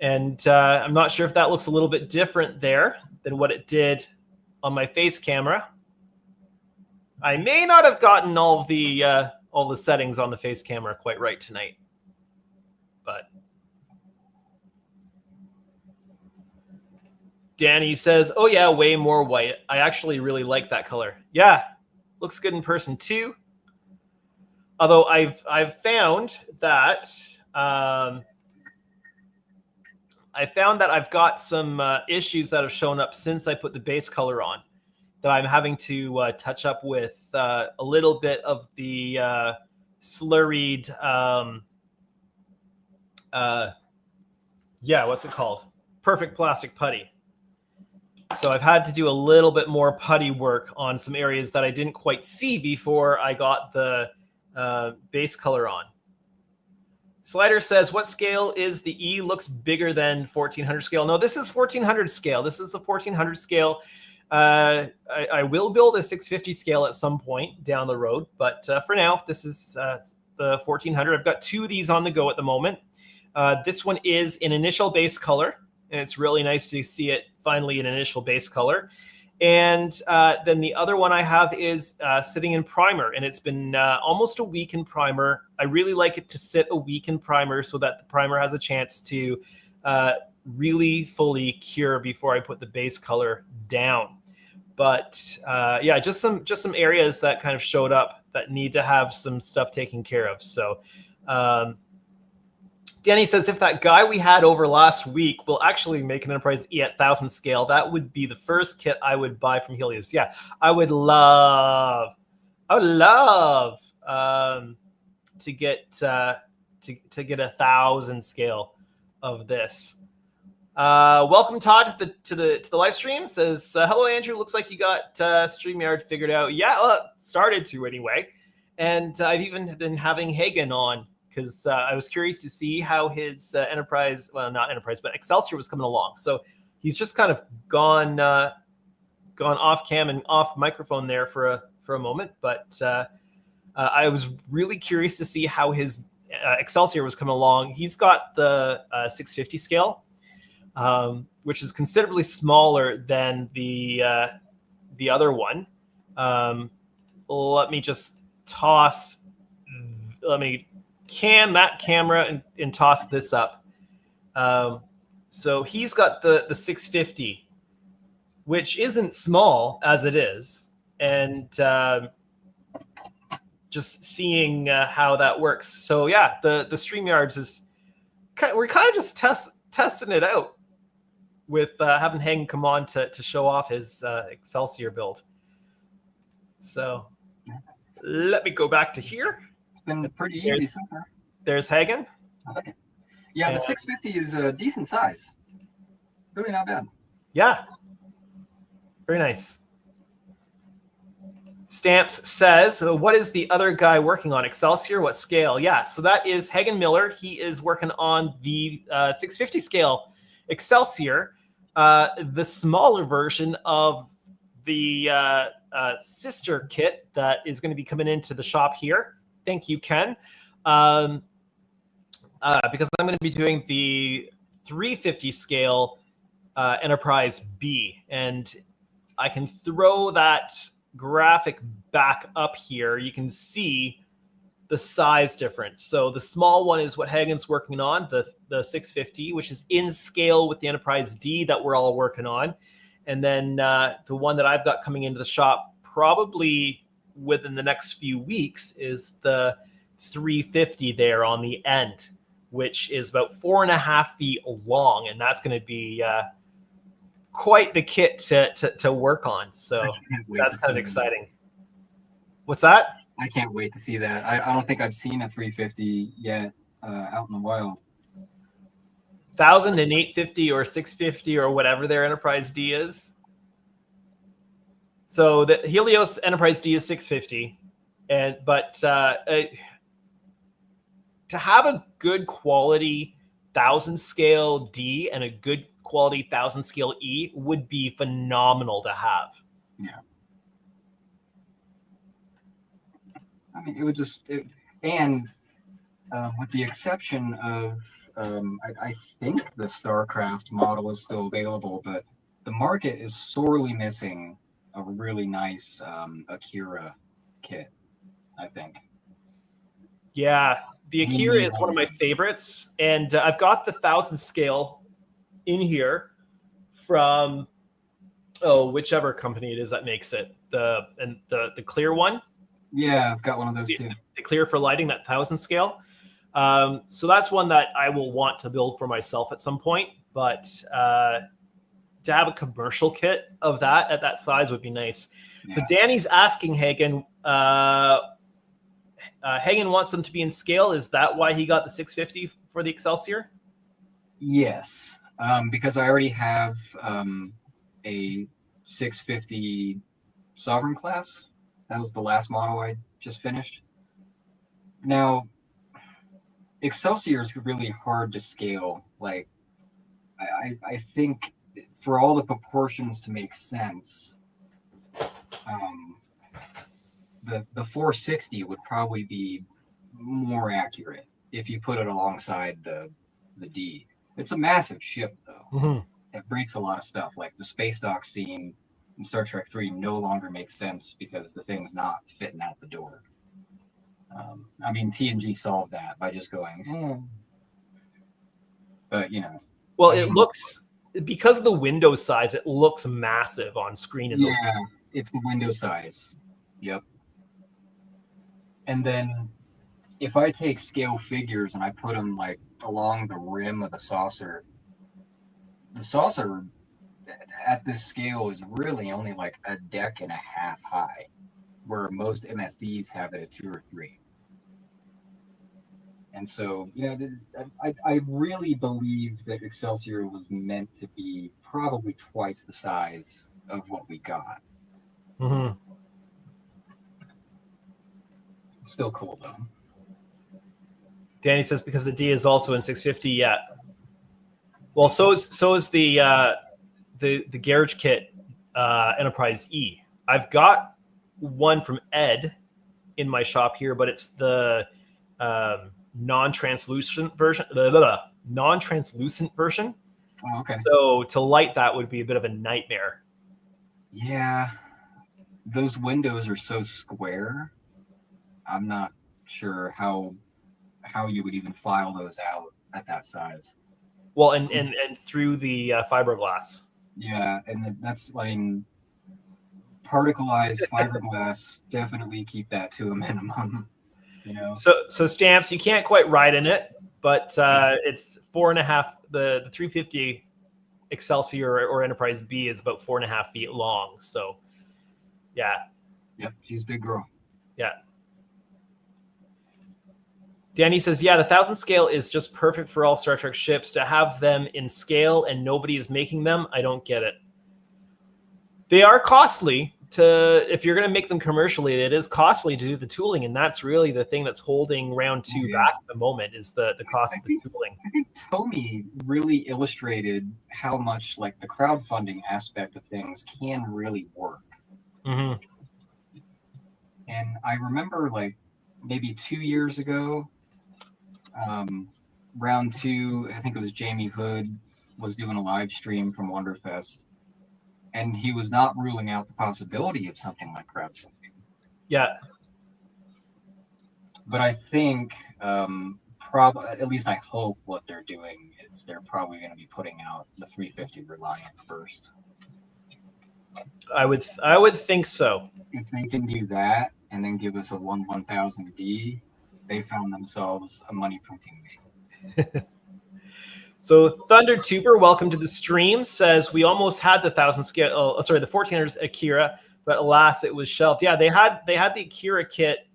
S1: And I'm not sure if that looks a little bit different there than what it did on my face camera. I may not have gotten all the settings on the face camera quite right tonight, but Danny says, oh yeah, way more white. I actually really like that color. Yeah, looks good in person too. Although I've found that I've got some issues that have shown up since I put the base color on that I'm having to touch up with a little bit of the slurried Yeah, what's it called? Perfect plastic putty. So I've had to do a little bit more putty work on some areas that I didn't quite see before I got the base color on. Slider says, what scale is the E? Looks bigger than 1400 scale. No, this is 1400 scale. This is the 1400 scale. I will build a 650 scale at some point down the road, but for now, this is the 1400. I've got 2 of these on the go at the moment. This one is in initial base color, and it's really nice to see it finally in initial base color. And then the other one I have is sitting in primer, and it's been almost a week in primer. I really like it to sit a week in primer so that the primer has a chance to really fully cure before I put the base color down. But yeah, just some areas that kind of showed up that need to have some stuff taken care of. So Danny says, if that guy we had over last week will actually make an Enterprise E at 1000 scale, that would be the first kit I would buy from Helios. Yeah, I would love to get to get 1000 scale of this. Welcome, Todd, to the live stream. Says, hello, Andrew. Looks like you got StreamYard figured out. Yeah, started to anyway. And I've even been having Hagen on, because I was curious to see how his Enterprise, well, not Enterprise, but Excelsior was coming along. So he's just kind of gone off cam and off microphone there for a moment. But I was really curious to see how his Excelsior was coming along. He's got the 650 scale, which is considerably smaller than the other one. Let me just toss. Let me cam that camera and toss this up. So he's got the 650, which isn't small as it is, and just seeing how that works. So yeah, the StreamYards is we're kind of just testing it out with having Hagen come on to show off his Excelsior build. So let me go back to here.
S2: Been pretty easy so far.
S1: There's Hagen.
S2: Okay. Yeah, the 650 is a decent size. Really not bad.
S1: Yeah. Very nice. Stamps says, what is the other guy working on? Excelsior? What scale? Yeah, so that is Hagen Miller. He is working on the 650 scale Excelsior, the smaller version of the sister kit that is going to be coming into the shop here. Thank you, Ken. Because I'm going to be doing the 350 scale Enterprise B, and I can throw that graphic back up here. You can see the size difference. So the small one is what Hagen's working on, the 650, which is in scale with the Enterprise D that we're all working on. And then the one that I've got coming into the shop probably within the next few weeks is the 350 there on the end, which is about 4.5 feet long, and that's going to be quite the kit to work on. So that's kind of exciting. What's that?
S2: I can't wait to see that. I don't think I've seen a 350 yet out in the wild.
S1: 1000 and 850 or 650 or whatever their Enterprise D is. So the Helios Enterprise D is 650, but to have a good quality 1000 scale D and a good quality 1000 scale E would be phenomenal to have.
S2: Yeah. I mean, it would just, and with the exception of, I think the StarCraft model is still available, but the market is sorely missing a really nice Akira kit, I think.
S1: Yeah, the Akira is one of my favorites, and I've got the 1000 scale in here from whichever company it is that makes it, the clear one.
S2: Yeah, I've got one of those too.
S1: The clear for lighting, that 1000 scale. So that's one that I will want to build for myself at some point, but to have a commercial kit of that at that size would be nice. Yeah. So Danny's asking Hagen, Hagen wants them to be in scale. Is that why he got the 650 for the Excelsior?
S2: Yes, because I already have a 650 Sovereign class. That was the last model I just finished. Now, Excelsior is really hard to scale. Like, I think for all the proportions to make sense, um, the 460 would probably be more accurate if you put it alongside the D. It's a massive ship, though.
S1: Mm-hmm.
S2: It breaks a lot of stuff. Like the space dock scene in Star Trek 3 no longer makes sense because the thing's not fitting out the door. I mean, TNG solved that by just going, but you know.
S1: Well, it looks, because of the window size, it looks massive on screen in those
S2: Yeah,
S1: movies.
S2: it's the window size. Yep. And then if I take scale figures and I put them like along the rim of the saucer at this scale is really only like a deck and a half high, where most MSDs have it at 2 or 3. And so, you know, I really believe that Excelsior was meant to be probably twice the size of what we got.
S1: Mm-hmm.
S2: Still cool though.
S1: Danny says because the D is also in 650. Yeah. Well, so is the garage kit Enterprise E. I've got one from Ed in my shop here, but it's the non-translucent version. Non-translucent version.
S2: Oh, okay.
S1: So to light that would be a bit of a nightmare.
S2: Yeah, those windows are so square. I'm not sure how you would even file those out at that size.
S1: Well, and through the fiberglass.
S2: Yeah, and that's like particleized fiberglass. Definitely keep that to a minimum. You know.
S1: So Stamps, you can't quite ride in it, but it's 4.5. The 350 Excelsior or Enterprise B is about 4.5 feet long. So, yeah.
S2: Yep, she's a big girl.
S1: Yeah. Danny says, yeah, the 1,000 scale is just perfect for all Star Trek ships. To have them in scale and nobody is making them, I don't get it. They are costly. If you're going to make them commercially, it is costly to do the tooling, and that's really the thing that's holding round 2 back at the moment is the cost of the tooling.
S2: I think Tommy really illustrated how much like the crowdfunding aspect of things can really work.
S1: Mm-hmm.
S2: And I remember like maybe 2 years ago, round 2, I think it was Jamie Hood was doing a live stream from Wonderfest. And he was not ruling out the possibility of something like crowdfunding.
S1: Yeah.
S2: But I think, at least I hope what they're doing is they're probably going to be putting out the 350 Reliant first.
S1: I would think so.
S2: If they can do that and then give us a 1000D, they found themselves a money printing machine.
S1: So Thunder Tuber, welcome to the stream, says we almost had the 1,000 scale. The 1400's Akira, but alas, it was shelved. Yeah, they had the Akira kit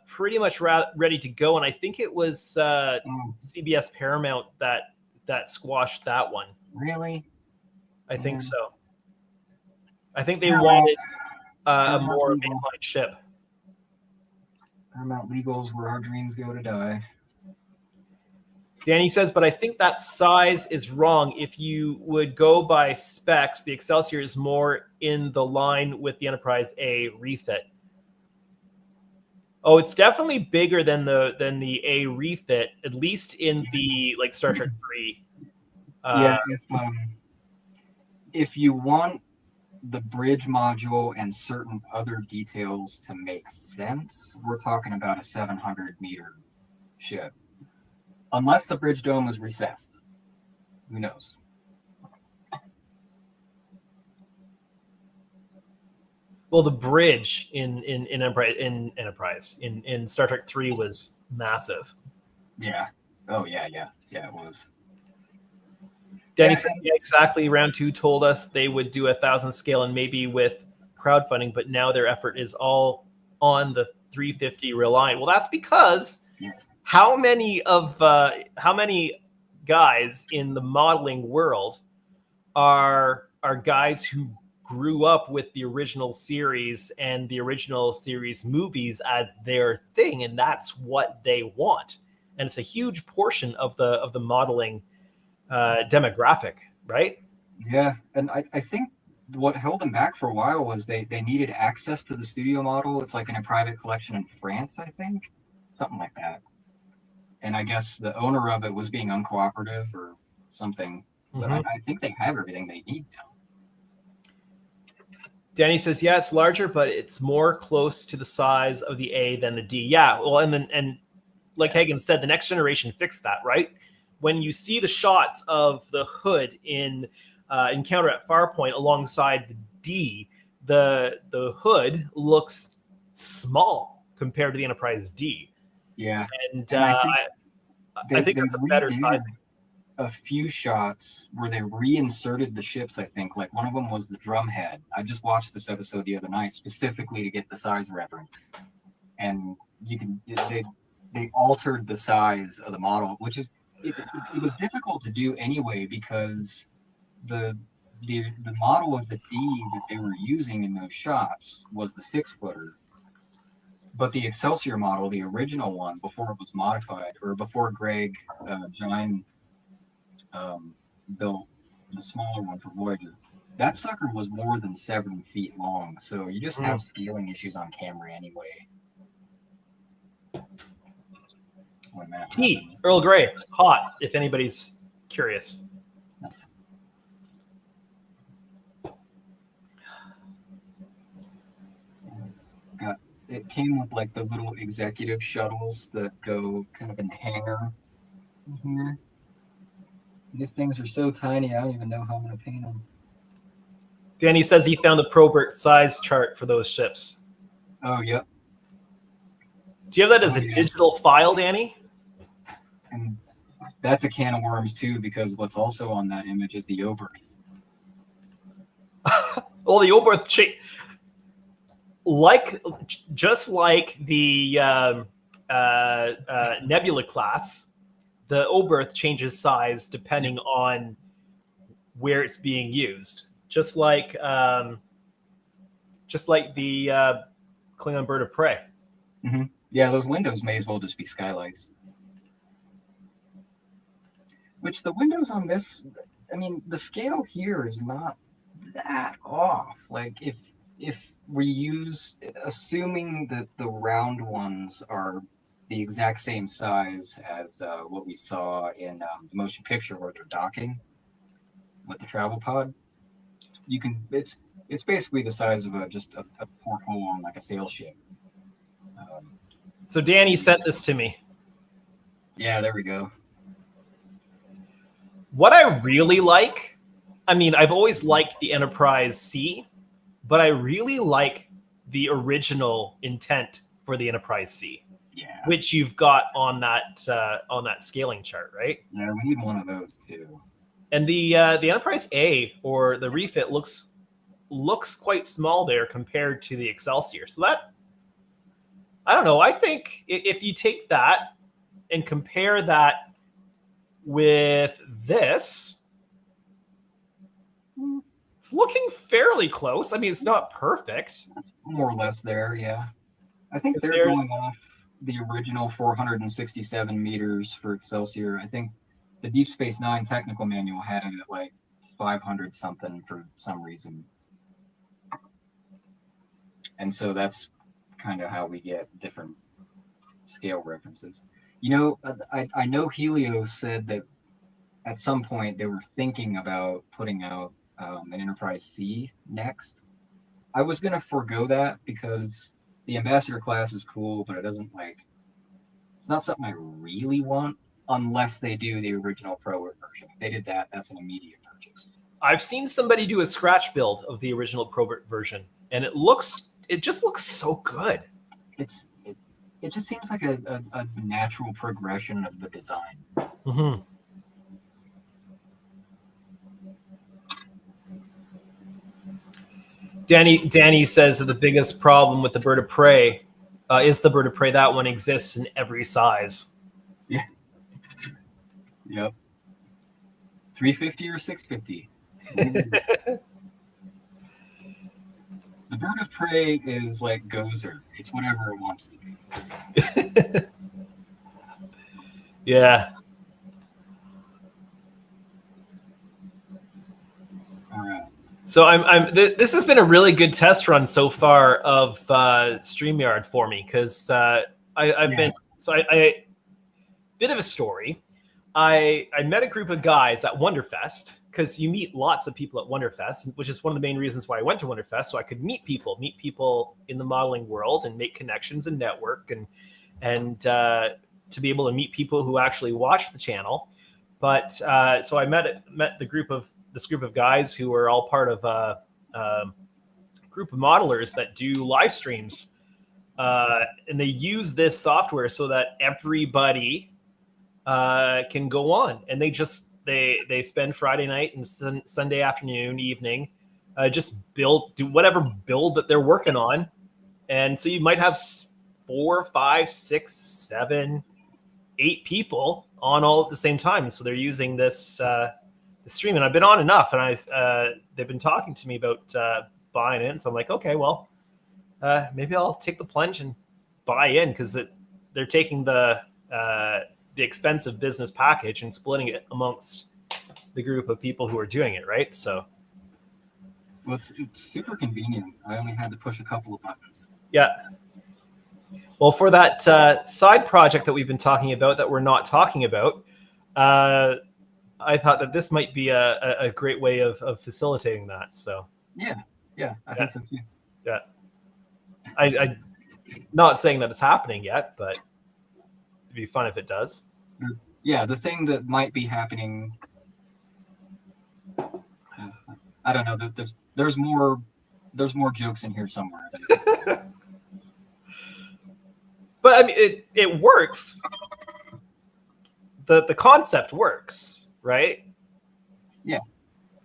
S1: pretty much ready to go, and I think it was CBS Paramount that squashed that one.
S2: Really?
S1: I think so. I think they wanted a more mainline ship.
S2: Paramount Legal's where our dreams go to die.
S1: Danny says, but I think that size is wrong. If you would go by specs, the Excelsior is more in the line with the Enterprise A refit. Oh, it's definitely bigger than the A refit, at least in the like Star Trek 3.
S2: Yeah, if you want the bridge module and certain other details to make sense, we're talking about a 700-meter ship. Unless the bridge dome is recessed. Who knows?
S1: Well, the bridge in Star Trek 3 was massive.
S2: Yeah. Oh, yeah. Yeah, it was.
S1: Danny said, yeah, exactly. Round 2 told us they would do 1,000 scale and maybe with crowdfunding, but now their effort is all on the 350 Reliant. Well, that's because how many guys in the modeling world are guys who grew up with the original series and the original series movies as their thing, and that's what they want. And it's a huge portion of the modeling demographic, right?
S2: Yeah, and I think what held them back for a while was they needed access to the studio model. It's like in a private collection in France, I think, something like that. And I guess the owner of it was being uncooperative or something. But I think they have everything they need now.
S1: Danny says, yeah, it's larger, but it's more close to the size of the A than the D. Yeah, well, and like Hagen said, the next generation fixed that, right? When you see the shots of the hood in Encounter at Farpoint alongside the D, the hood looks small compared to the Enterprise D.
S2: Yeah,
S1: and
S2: I
S1: think that's a better sizing.
S2: A few shots where they reinserted the ships. I think like one of them was the drumhead. I just watched this episode the other night specifically to get the size reference, and you can they altered the size of the model, which is it was difficult to do anyway because the model of the D that they were using in those shots was the 6-footer. But the Excelsior model, the original one, before it was modified, or before Greg Gine built the smaller one for Voyager, that sucker was more than 7 feet long. So you just have scaling issues on camera anyway.
S1: Tea, happens. Earl Grey, hot, if anybody's curious.
S2: Nice. It came with like those little executive shuttles that go kind of in the hangar here. These things are so tiny, I don't even know how I'm going to paint them.
S1: Danny says he found the Probert size chart for those ships.
S2: Oh, yep.
S1: Do you have that as a digital file, Danny?
S2: And that's a can of worms, too, because what's also on that image is the Oberth.
S1: Well, the Oberth just like the Nebula class, the Oberth changes size depending on where it's being used. Just like the Klingon bird of prey.
S2: Mm-hmm. Yeah, those windows may as well just be skylights. Which the windows on this, I mean, the scale here is not that off. Like if we use, assuming that the round ones are the exact same size as what we saw in the motion picture where they're docking with the travel pod, you can it's basically the size of just a porthole on like a sail ship.
S1: So Danny sent this to me.
S2: Yeah, there we go.
S1: What I really like, I mean, I've always liked the Enterprise C, but I really like the original intent for the Enterprise C, which you've got on that scaling chart, right?
S2: Yeah, we need one of those too.
S1: And the Enterprise A or the refit looks quite small there compared to the Excelsior. So that, I don't know. I think if you take that and compare that with this, it's looking fairly close. I mean, it's not perfect.
S2: More or less there, yeah. I think they're going off the original 467 meters for Excelsior. I think the Deep Space Nine technical manual had it at like 500 something for some reason. And so that's kind of how we get different scale references. You know, I know Helios said that at some point they were thinking about putting out an Enterprise C next. I was going to forego that because the Ambassador class is cool, but it's not something I really want unless they do the original Probert version. If they did that, that's an immediate purchase.
S1: I've seen somebody do a scratch build of the original Probert version, and it just looks so good.
S2: It just seems like a natural progression of the design.
S1: Mm-hmm. Danny says that the biggest problem with the bird of prey is the bird of prey. That one exists in every size.
S2: Yeah. Yep. 350 or 650. The bird of prey is like Gozer. It's whatever it wants to be.
S1: Yeah.
S2: All right.
S1: So this has been a really good test run so far of StreamYard for me, because I've been bit of a story. I met a group of guys at Wonderfest, because you meet lots of people at Wonderfest, which is one of the main reasons why I went to Wonderfest, so I could meet people in the modeling world and make connections and network, and to be able to meet people who actually watch the channel. But so I met this group of guys who are all part of a group of modelers that do live streams, and they use this software so that everybody can go on, and they spend Friday night and Sunday afternoon, evening, just do whatever build that they're working on. And so you might have 4, 5, 6, 7, 8 people on all at the same time. So they're using this stream, and I've been on enough, and they've been talking to me about buying in. So I'm like, okay, well, maybe I'll take the plunge and buy in, because they're taking the expensive business package and splitting it amongst the group of people who are doing it, right? So,
S2: well, it's super convenient. I only had to push a couple of buttons.
S1: Yeah. Well, for that side project that we've been talking about that we're not talking about, I thought that this might be a great way of facilitating that. So.
S2: Yeah, I think so too.
S1: Yeah. I not saying that it's happening yet, but it'd be fun if it does.
S2: Yeah, the thing that might be happening, I don't know. There's more jokes in here somewhere.
S1: But I mean, it works. The concept works, right?
S2: Yeah.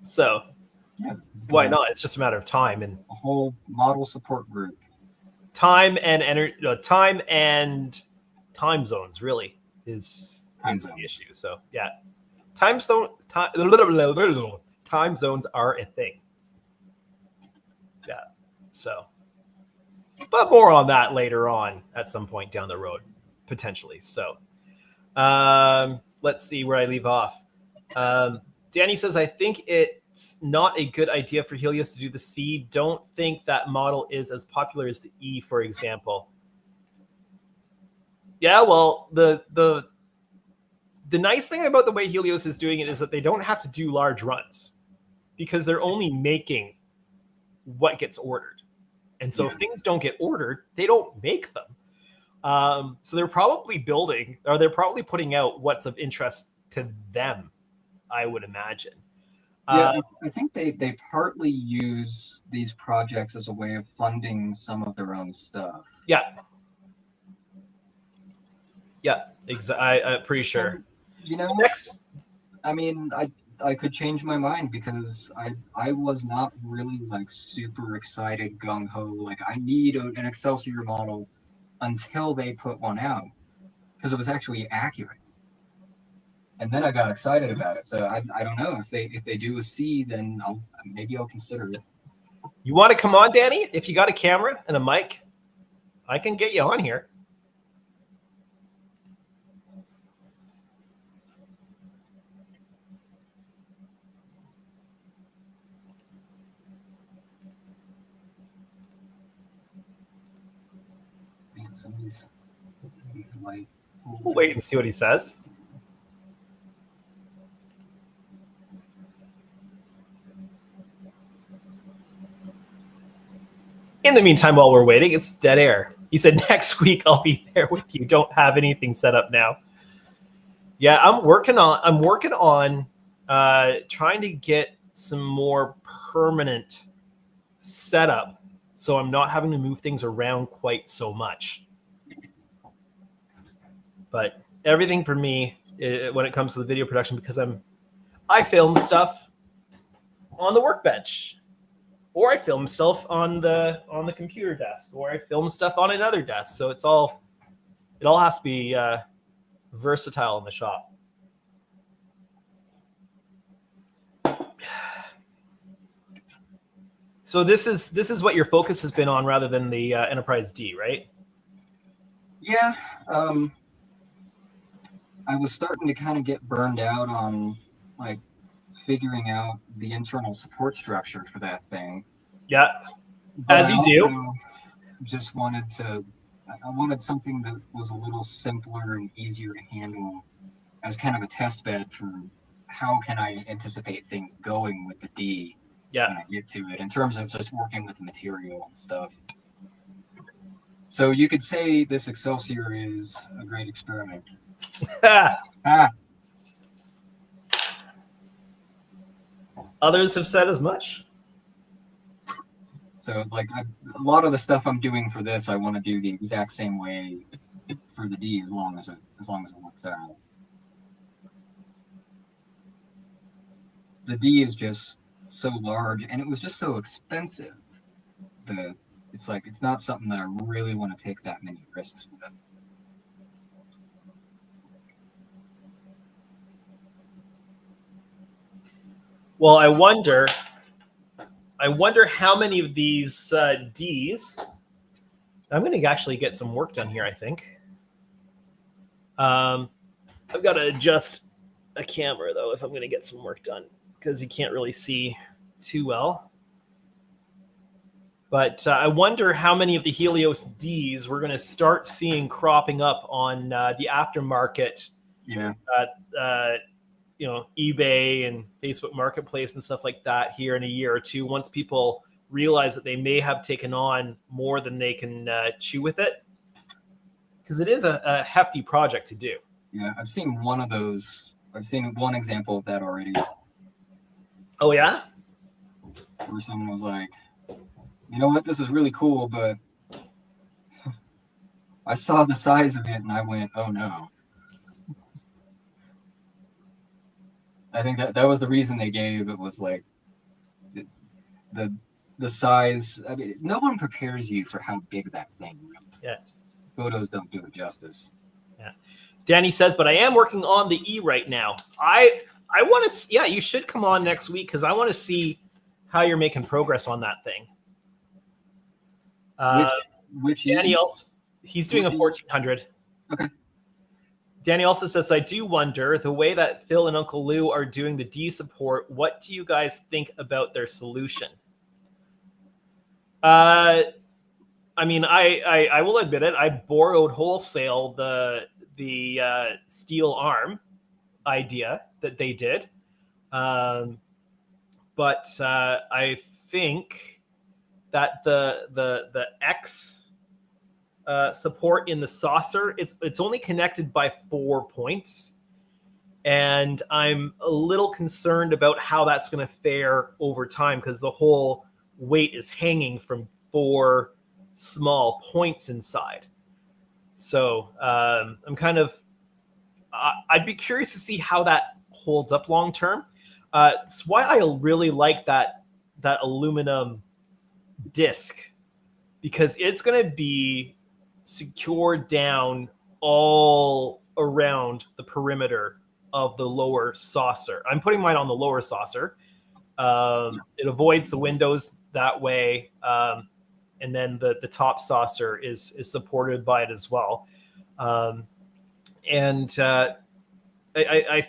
S1: So why not? It's just a matter of time and
S2: a whole model support group.
S1: Time and time zones really is the issue. So yeah, time zones are a thing. Yeah. So, but more on that later on at some point down the road, potentially. So, let's see where I leave off. Danny says, I think it's not a good idea for Helios to do the C. Don't think that model is as popular as the E, for example. Yeah, well, the nice thing about the way Helios is doing it is that they don't have to do large runs, because they're only making what gets ordered. And so if things don't get ordered, they don't make them. So they're probably they're probably putting out what's of interest to them, I would imagine.
S2: Yeah, I think they partly use these projects as a way of funding some of their own stuff.
S1: Yeah. Yeah, I'm pretty sure.
S2: And, I mean, I could change my mind, because I was not really like super excited, gung ho, like I need an Excelsior model until they put one out, because it was actually accurate. And then I got excited about it. So I don't know, if they do a C, then maybe I'll consider it.
S1: You want to come on, Danny? If you got a camera and a mic, I can get you on here.
S2: Man, somebody's light.
S1: We'll wait and see what he says. In the meantime, while we're waiting, it's dead air. He said, next week I'll be there with you. Don't have anything set up now. Yeah, I'm working on trying to get some more permanent setup, so I'm not having to move things around quite so much. But everything for me, when it comes to the video production, because I film stuff on the workbench, or I film stuff on the computer desk, or I film stuff on another desk. So it all has to be versatile in the shop. So this is what your focus has been on rather than the Enterprise D, right?
S2: Yeah. I was starting to kind of get burned out on like figuring out the internal support structure for that thing.
S1: Yeah,
S2: But
S1: as
S2: I
S1: you
S2: also
S1: do.
S2: just I wanted something that was a little simpler and easier to handle as kind of a test bed for how can I anticipate things going with the D
S1: Yeah.
S2: when I get to it in terms of just working with the material and stuff. So you could say this Excelsior is a great experiment. Ah,
S1: Others have said as much.
S2: so like a lot of the stuff I'm doing for this, I want to do the exact same way for the D as long as it works out. The D is just so large, and it was just so expensive. It's not something that I really want to take that many risks with.
S1: Well, I wonder how many of these Ds. I'm going to actually get some work done here, I think. I've got to adjust a camera, though, if I'm going to get some work done, because you can't really see too well. But I wonder how many of the Helios Ds we're going to start seeing cropping up on the aftermarket.
S2: Yeah.
S1: eBay and Facebook Marketplace and stuff like that here in a year or two, once people realize that they may have taken on more than they can chew with it, because it is a hefty project to do.
S2: Yeah, I've seen one of those. I've seen one example of that already.
S1: Oh yeah?
S2: Where someone was like, you know what, this is really cool, but I saw the size of it and I went, oh no. I think that was the reason they gave. It was like the size. I mean, no one prepares you for how big that thing really is.
S1: Yes.
S2: Photos don't do it justice.
S1: Yeah. Danny says, but I am working on the E right now. I want to. Yeah, you should come on next week because I want to see how you're making progress on that thing.
S2: Which
S1: Danny also, he's doing a 1400.
S2: Okay.
S1: Danny also says, I do wonder, the way that Phil and Uncle Lou are doing the D support, what do you guys think about their solution? I mean, I will admit it. I borrowed wholesale the steel arm idea that they did. But I think that the X support in the saucer, it's only connected by 4 points, and I'm a little concerned about how that's going to fare over time because the whole weight is hanging from 4 small points inside. So I'm kind of I'd be curious to see how that holds up long term. It's why I really like that aluminum disc, because it's going to be secured down all around the perimeter of the lower saucer. I'm putting mine on the lower saucer. It avoids the windows that way. And then the top saucer is supported by it as well. I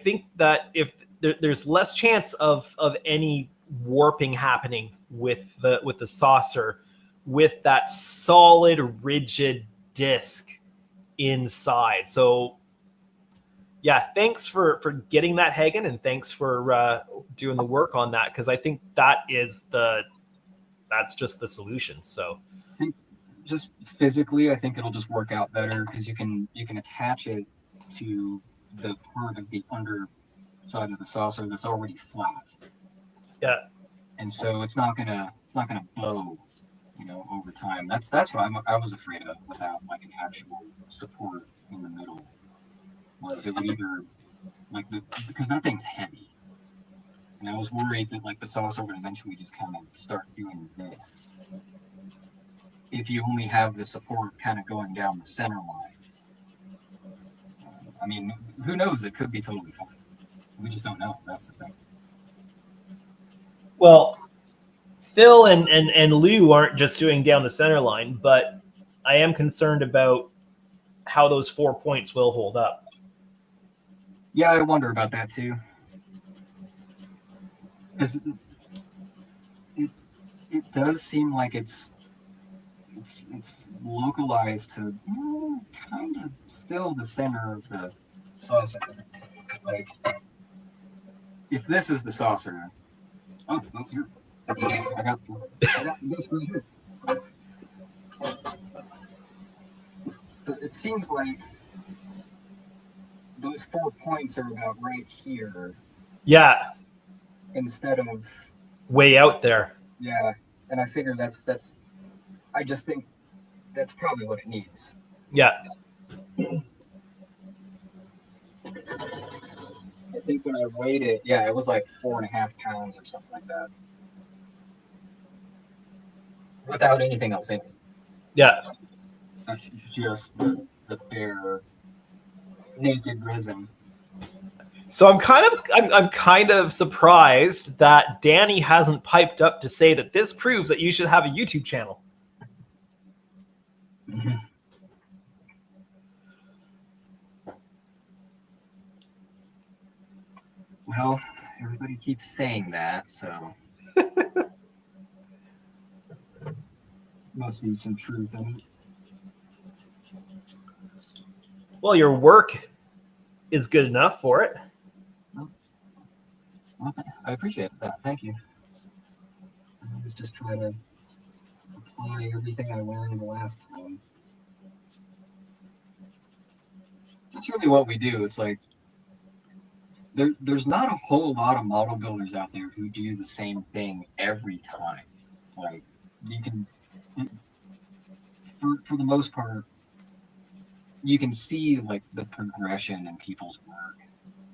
S1: think that if there's less chance of any warping happening with the saucer, with that solid, rigid disc inside. So yeah, thanks for getting that, Hagen, and thanks for doing the work on that, because I think that's just the solution. So
S2: I think just physically, I think it'll just work out better because you can attach it to the part of the underside of the saucer that's already flat.
S1: Yeah.
S2: And so it's not gonna bow, over time. That's what I was afraid of without like an actual support in the middle. Was it would either because that thing's heavy, and I was worried that like the saucer would eventually just kind of start doing this if you only have the support kind of going down the center line. I mean, who knows? It could be totally fine. We just don't know. That's the thing.
S1: Well, Phil and Lou aren't just doing down the center line, but I am concerned about how those 4 points will hold up.
S2: Yeah, I wonder about that too. Because it does seem like it's localized to kind of still the center of the saucer. Like, if this is the saucer, here. I got this right here. So it seems like those 4 points are about right here.
S1: Yeah.
S2: Instead of
S1: way out there.
S2: Yeah, and I figure that's. I just think that's probably what it needs.
S1: Yeah.
S2: I think when I weighed it, it was like 4.5 pounds or something like that, without anything else in it.
S1: Yeah.
S2: That's just the bare naked resin.
S1: So I'm kind of surprised that Danny hasn't piped up to say that this proves that you should have a YouTube channel.
S2: Mm-hmm. Well, everybody keeps saying that, so must be some truth in it.
S1: Well, your work is good enough for it.
S2: Well, I appreciate that. Thank you. I was just trying to apply everything I learned the last time. That's really what we do. It's like there's not a whole lot of model builders out there who do the same thing every time. Like, you can, for the most part, you can see like the progression in people's work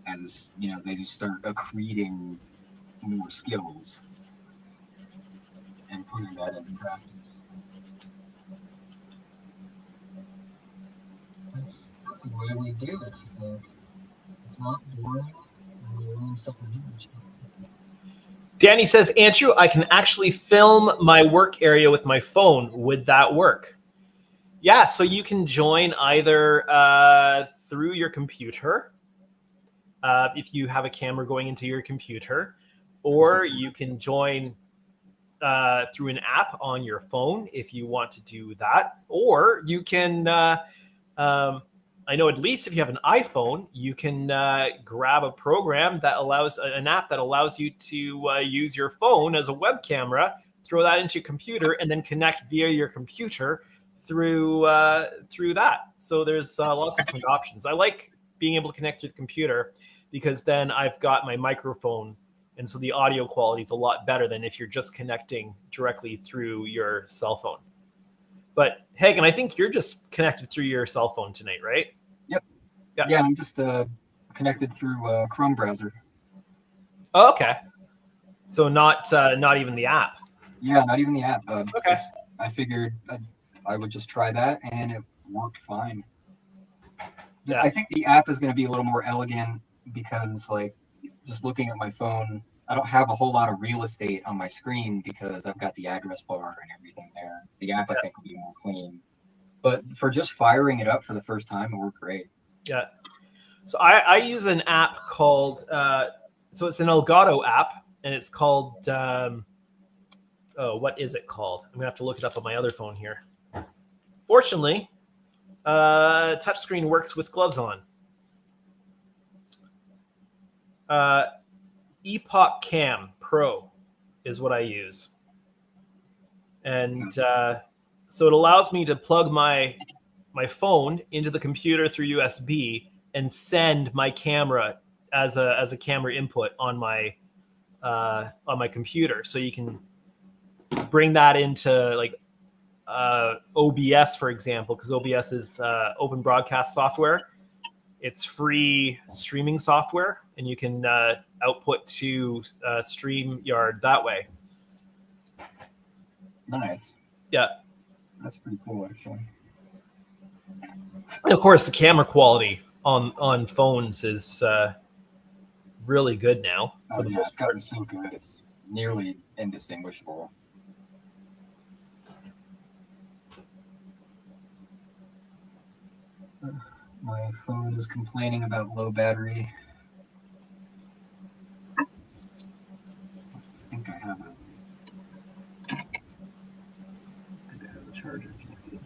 S2: as they just start accreting more skills and putting that into practice. That's the way we do it, I think. It's not boring when you learn something new.
S1: Danny says, Andrew, I can actually film my work area with my phone. Would that work? Yeah, so you can join either through your computer, if you have a camera going into your computer, or you can join through an app on your phone if you want to do that. Or you can, I know at least if you have an iPhone, you can grab a program that allows, an app that allows you to use your phone as a web camera, throw that into your computer, and then connect via your computer through that. So there's lots of different options. I like being able to connect to the computer because then I've got my microphone, and so the audio quality is a lot better than if you're just connecting directly through your cell phone. But Hagen, I think you're just connected through your cell phone tonight, right?
S2: Yep. Yeah, I'm just connected through Chrome browser.
S1: Oh, okay. So not even the app.
S2: Yeah, not even the app.
S1: Okay.
S2: I figured I would just try that, and it worked fine. Yeah. I think the app is going to be a little more elegant because, like, just looking at my phone, I don't have a whole lot of real estate on my screen because I've got the address bar and everything there. The app, I think, will be more clean. But for just firing it up for the first time, it worked great.
S1: Yeah. So I use an app called, so it's an Elgato app, and it's called, what is it called? I'm going to have to look it up on my other phone here. Fortunately, touchscreen works with gloves on. Epoch Cam Pro is what I use. And so it allows me to plug my phone into the computer through USB and send my camera as a camera input on my computer. So you can bring that into like OBS, for example, because OBS is open broadcast software. It's free streaming software, and you can output to StreamYard that way.
S2: Nice.
S1: Yeah.
S2: That's pretty cool, actually.
S1: And of course, the camera quality on phones is really good now.
S2: Oh, yeah, it's gotten so good. It's nearly indistinguishable. My phone is complaining about low battery. I think I have a charger connected.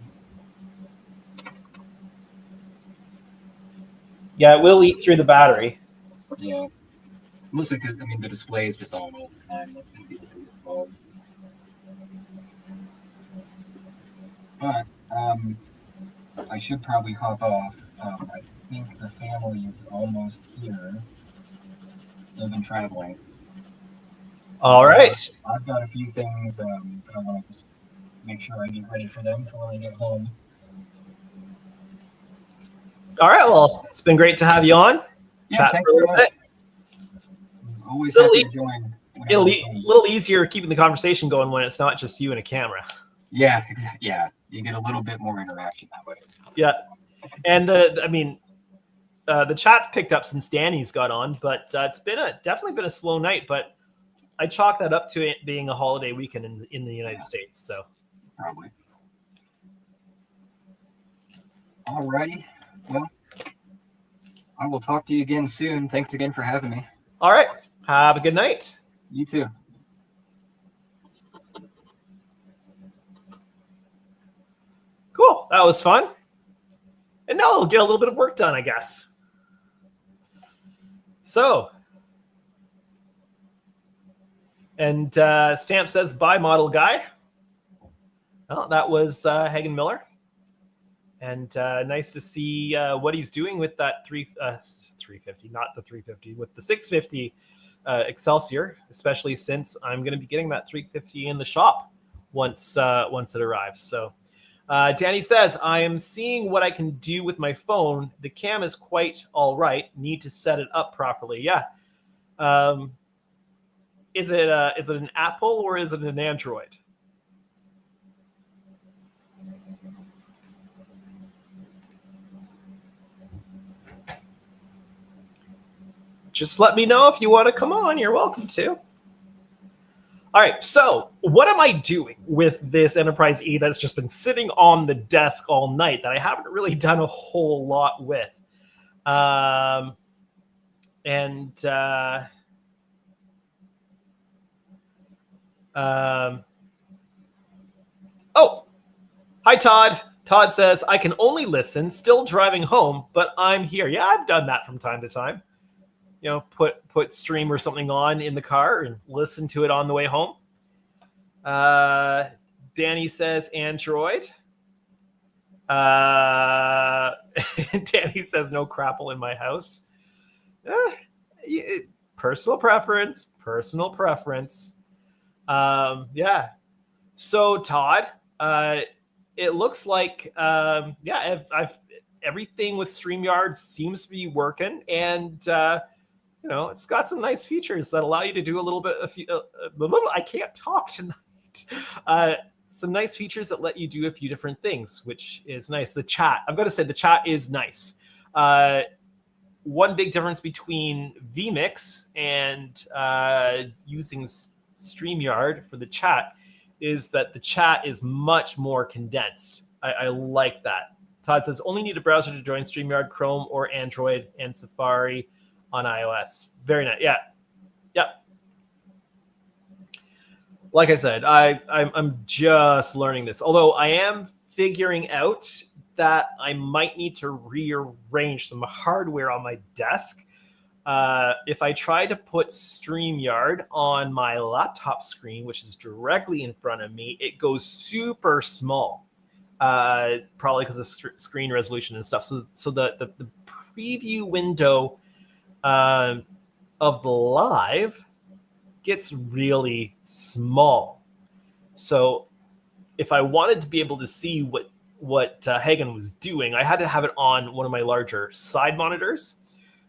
S1: Yeah, it will eat through the battery.
S2: Yeah. Mostly because, the display is just on all the time. That's going to be the biggest problem. But, I should probably hop off. I think the family is almost here. They've been traveling. So
S1: All right.
S2: I've got a few things that I want to make sure I get ready for them for when I get home.
S1: All right. Well, it's been great to have you on.
S2: Yeah,
S1: Chat
S2: thanks
S1: for a
S2: very
S1: little
S2: much.
S1: bit.
S2: Always
S1: So
S2: happy to join.
S1: It'll be a little easier keeping the conversation going when it's not just you and a camera.
S2: Yeah, exactly. Yeah, you get a little bit more interaction that way.
S1: Yeah, and the chat's picked up since Danny's got on, but it's definitely been a slow night. But I chalk that up to it being a holiday weekend in the United States. So
S2: probably. Alrighty. Well, I will talk to you again soon. Thanks again for having me.
S1: All right. Have a good night.
S2: You too.
S1: Cool. That was fun. And now I'll get a little bit of work done, I guess. So, and Stamp says, bye, model guy. Well, that was Hagen Miller. And nice to see what he's doing with that 350, not the 350, with the 650 Excelsior, especially since I'm going to be getting that 350 in the shop once it arrives. So Danny says, I am seeing what I can do with my phone. The cam is quite all right. Need to set it up properly. Yeah. Is it an Apple or is it an Android? Just let me know if you want to come on. You're welcome to. All right, so what am I doing with this Enterprise E that's just been sitting on the desk all night that I haven't really done a whole lot with? Oh, hi, Todd. Todd says, I can only listen, still driving home, but I'm here. Yeah, I've done that from time to time. You know, put stream or something on in the car and listen to it on the way home. Danny says Android. Danny says no crapple in my house. Personal preference. Personal preference. Yeah. So Todd, it looks like yeah, I've everything with StreamYard seems to be working, and you know, it's got some nice features that allow you to do a little bit. I can't talk tonight. Some nice features that let you do a few different things, which is nice. The chat, I've got to say, the chat is nice. One big difference between vMix and using StreamYard for the chat is that the chat is much more condensed. I like that. Todd says, only need a browser to join StreamYard, Chrome or Android, and Safari on iOS. Very nice. Yeah. Yep. Like I said, I'm just learning this. Although I am figuring out that I might need to rearrange some hardware on my desk. If I try to put StreamYard on my laptop screen, which is directly in front of me, it goes super small. Probably because of screen resolution and stuff. So the preview window of the live gets really small. So if I wanted to be able to see what Hagen was doing, I had to have it on one of my larger side monitors.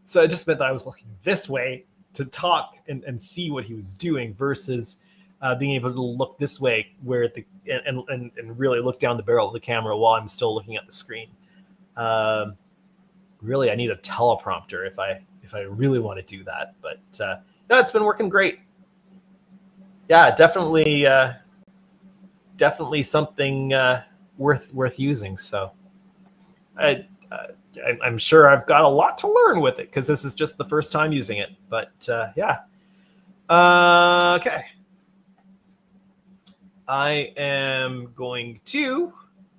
S1: So it just meant that I was looking this way to talk and see what he was doing versus being able to look this way where and really look down the barrel of the camera while I'm still looking at the screen. Really, I need a teleprompter if I really want to do that. But no, it's been working great. Yeah, definitely something worth using. So I'm sure I've got a lot to learn with it because this is just the first time using it. But yeah. Okay. I am going to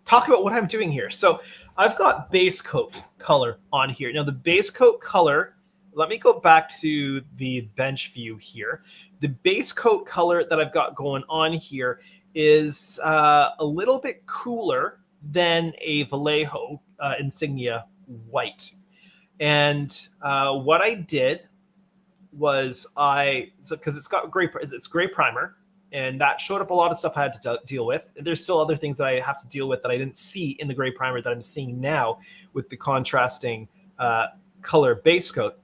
S1: talk about what I'm doing here. So I've got base coat color on here. Now the base coat color, let me go back to the bench view here. The base coat color that I've got going on here is a little bit cooler than a Vallejo Insignia white. And what I did was because it's got it's gray primer, and that showed up a lot of stuff I had to deal with. There's still other things that I have to deal with that I didn't see in the gray primer that I'm seeing now with the contrasting color base coat,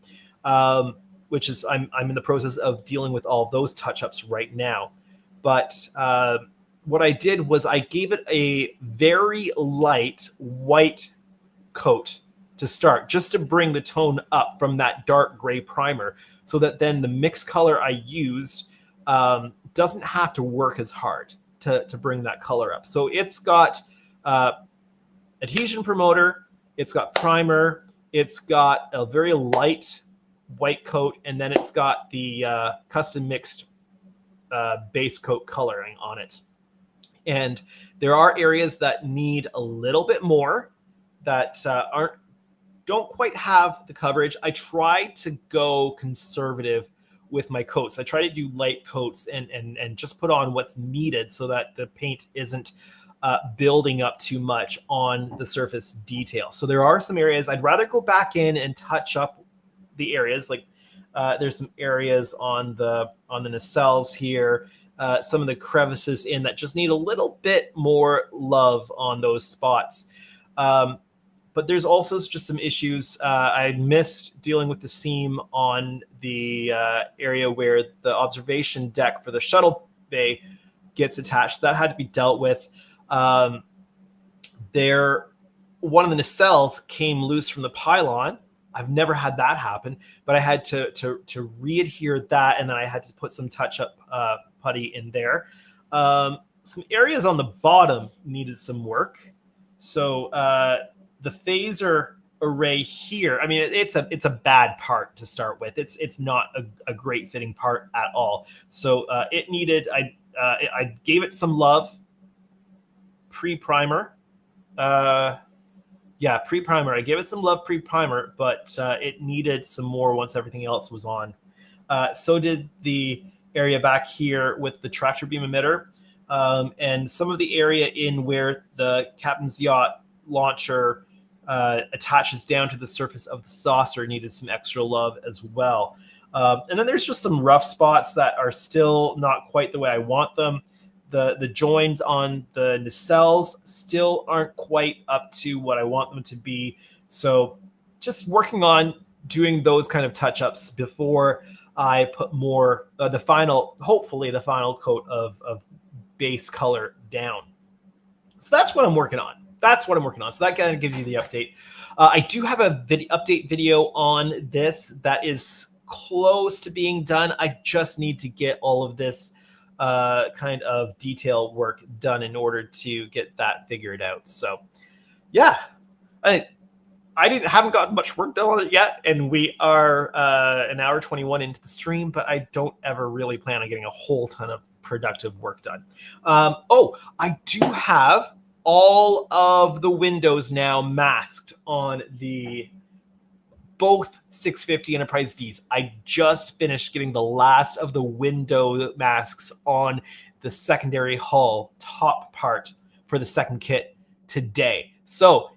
S1: which is I'm in the process of dealing with all of those touch-ups right now. But what I did was I gave it a very light white coat to start, just to bring the tone up from that dark gray primer, so that then the mix color I used doesn't have to work as hard to bring that color up. So it's got adhesion promoter, it's got primer, it's got a very light white coat, and then it's got the custom mixed base coat coloring on it. And there are areas that need a little bit more, that don't quite have the coverage. I try to go conservative with my coats. I try to do light coats and just put on what's needed so that the paint isn't building up too much on the surface detail. So there are some areas I'd rather go back in and touch up the areas. Like there's some areas on the nacelles here, some of the crevices in that just need a little bit more love on those spots. But there's also just some issues. I missed dealing with the seam on the area where the observation deck for the shuttle bay gets attached. That had to be dealt with. One of the nacelles came loose from the pylon. I've never had that happen, but I had to re-adhere that, and then I had to put some touch-up putty in there. Some areas on the bottom needed some work. So the phaser array here, I mean, it's a bad part to start with. It's not a great fitting part at all. So it needed, I gave it some love pre-primer. Pre-primer. I gave it some love pre-primer, but it needed some more once everything else was on. So did the area back here with the tractor beam emitter, and some of the area in where the captain's yacht launcher attaches down to the surface of the saucer needed some extra love as well. And then there's just some rough spots that are still not quite the way I want them. The joins on the nacelles still aren't quite up to what I want them to be. So just working on doing those kind of touch-ups before I put more, hopefully the final coat of base color down. So that's what I'm working on. So that kind of gives you the update. I do have a update video on this that is close to being done. I just need to get all of this kind of detail work done in order to get that figured out. So yeah, I haven't gotten much work done on it yet, and we are an hour 21 into the stream, but I don't ever really plan on getting a whole ton of productive work done. I do have all of the windows now masked on both 650 Enterprise Ds. I just finished getting the last of the window masks on the secondary hull top part for the second kit today. So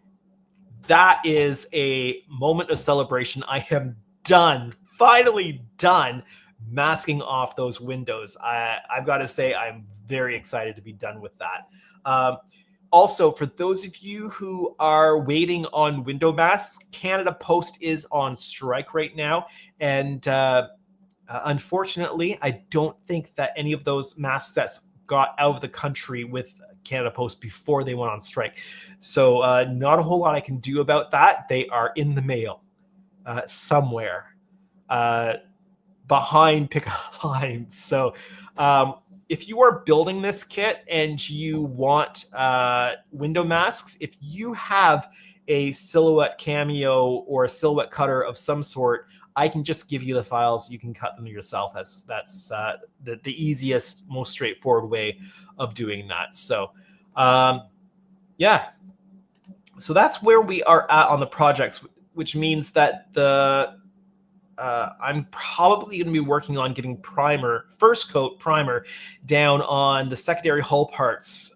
S1: that is a moment of celebration. I am done, finally done masking off those windows. I've got to say I'm very excited to be done with that. Also, for those of you who are waiting on window masks, Canada Post is on strike right now. And unfortunately, I don't think that any of those mask sets got out of the country with Canada Post before they went on strike. So not a whole lot I can do about that. They are in the mail somewhere behind pickup lines. So if you are building this kit and you want window masks, if you have a silhouette cameo or a silhouette cutter of some sort, I can just give you the files. You can cut them yourself. That's the easiest, most straightforward way of doing that. So, yeah. So that's where we are at on the projects, which means that I'm probably going to be working on getting first coat primer down on the secondary hull parts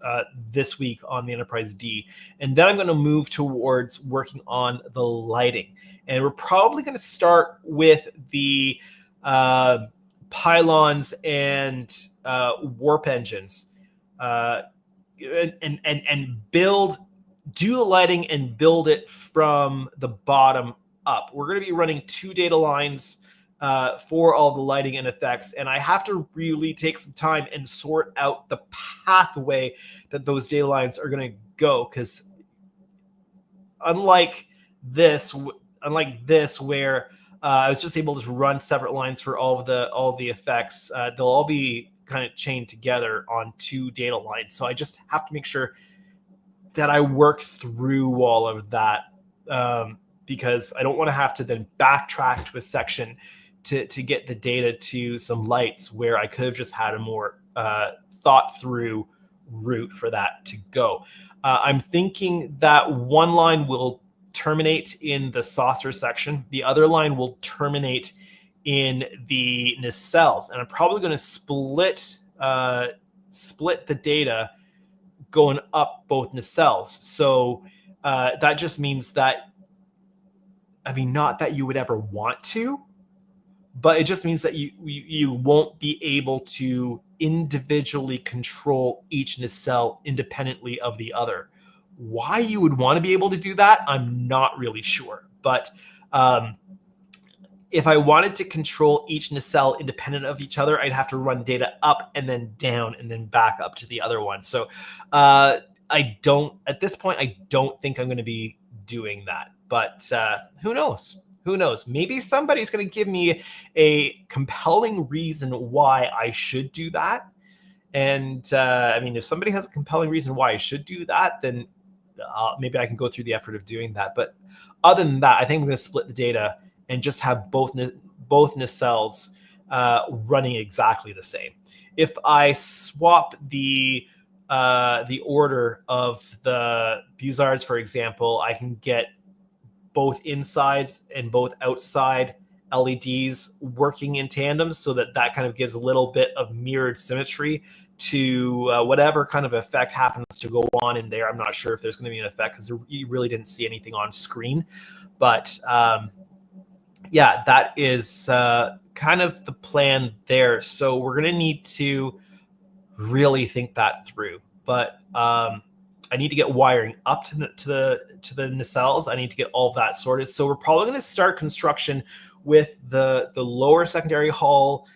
S1: this week on the Enterprise D. And then I'm going to move towards working on the lighting. And we're probably going to start with the pylons and warp engines and do the lighting and build it from the bottom up. We're going to be running 2 data lines for all the lighting and effects, and I have to really take some time and sort out the pathway that those data lines are going to go, because unlike this where I was just able to run separate lines for all of the effects, they'll all be kind of chained together on 2 data lines. So I just have to make sure that I work through all of that, because I don't want to have to then backtrack to a section to get the data to some lights where I could have just had a more thought through route for that to go. I'm thinking that one line will terminate in the saucer section. The other line will terminate in the nacelles, and I'm probably going to split the data going up both nacelles. So that just means that, I mean, not that you would ever want to, but it just means that you won't be able to individually control each nacelle independently of the other. Why you would want to be able to do that, I'm not really sure. But if I wanted to control each nacelle independent of each other, I'd have to run data up and then down and then back up to the other one. So at this point, I don't think I'm going to be doing that. But who knows? Who knows? Maybe somebody's going to give me a compelling reason why I should do that. And I mean, if somebody has a compelling reason why I should do that, then maybe I can go through the effort of doing that. But other than that, I think I'm going to split the data and just have both nacelles running exactly the same. If I swap the order of the Buzzards, for example, I can get both insides and both outside LEDs working in tandem, so that kind of gives a little bit of mirrored symmetry to whatever kind of effect happens to go on in there. I'm not sure if there's going to be an effect because you really didn't see anything on screen. But yeah, that is kind of the plan there. So we're going to need to really think that through. But I need to get wiring up to the nacelles. I need to get all of that sorted. So we're probably going to start construction with the lower secondary hull.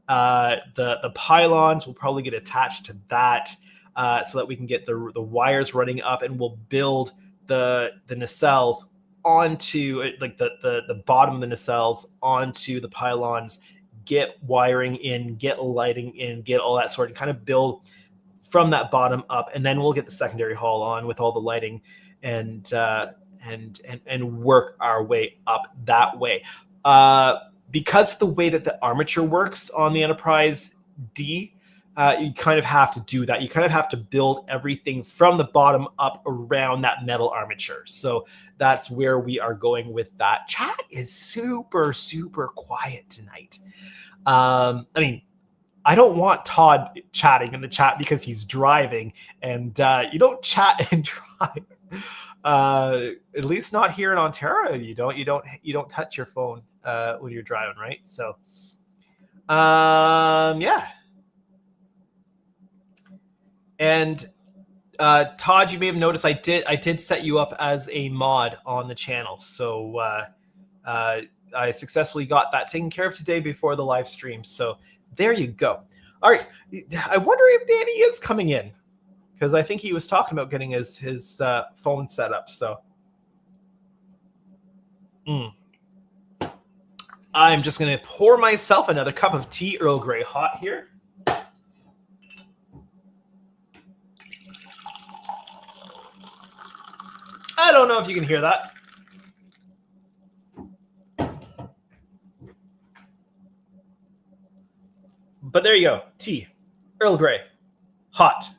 S1: The pylons will probably get attached to that, so that we can get the wires running up, and we'll build the nacelles onto, like, the bottom of the nacelles onto the pylons, get wiring in, get lighting in, get all that sort, and kind of build from that bottom up, and then we'll get the secondary hull on with all the lighting, and work our way up that way. Because the way that the armature works on the Enterprise D, you kind of have to do that. You kind of have to build everything from the bottom up around that metal armature. So that's where we are going with that. Chat is super, super quiet tonight. I mean, I don't want Todd chatting in the chat because he's driving, and you don't chat and drive. At least not here in Ontario. You don't touch your phone when you're driving, right? So, yeah. And Todd, you may have noticed I did set you up as a mod on the channel. So I successfully got that taken care of today before the live stream. So there you go. All right. I wonder if Danny is coming in, because I think he was talking about getting his phone set up. So I'm just going to pour myself another cup of tea, Earl Grey hot here. I don't know if you can hear that. But there you go. Tea. Earl Grey. Hot.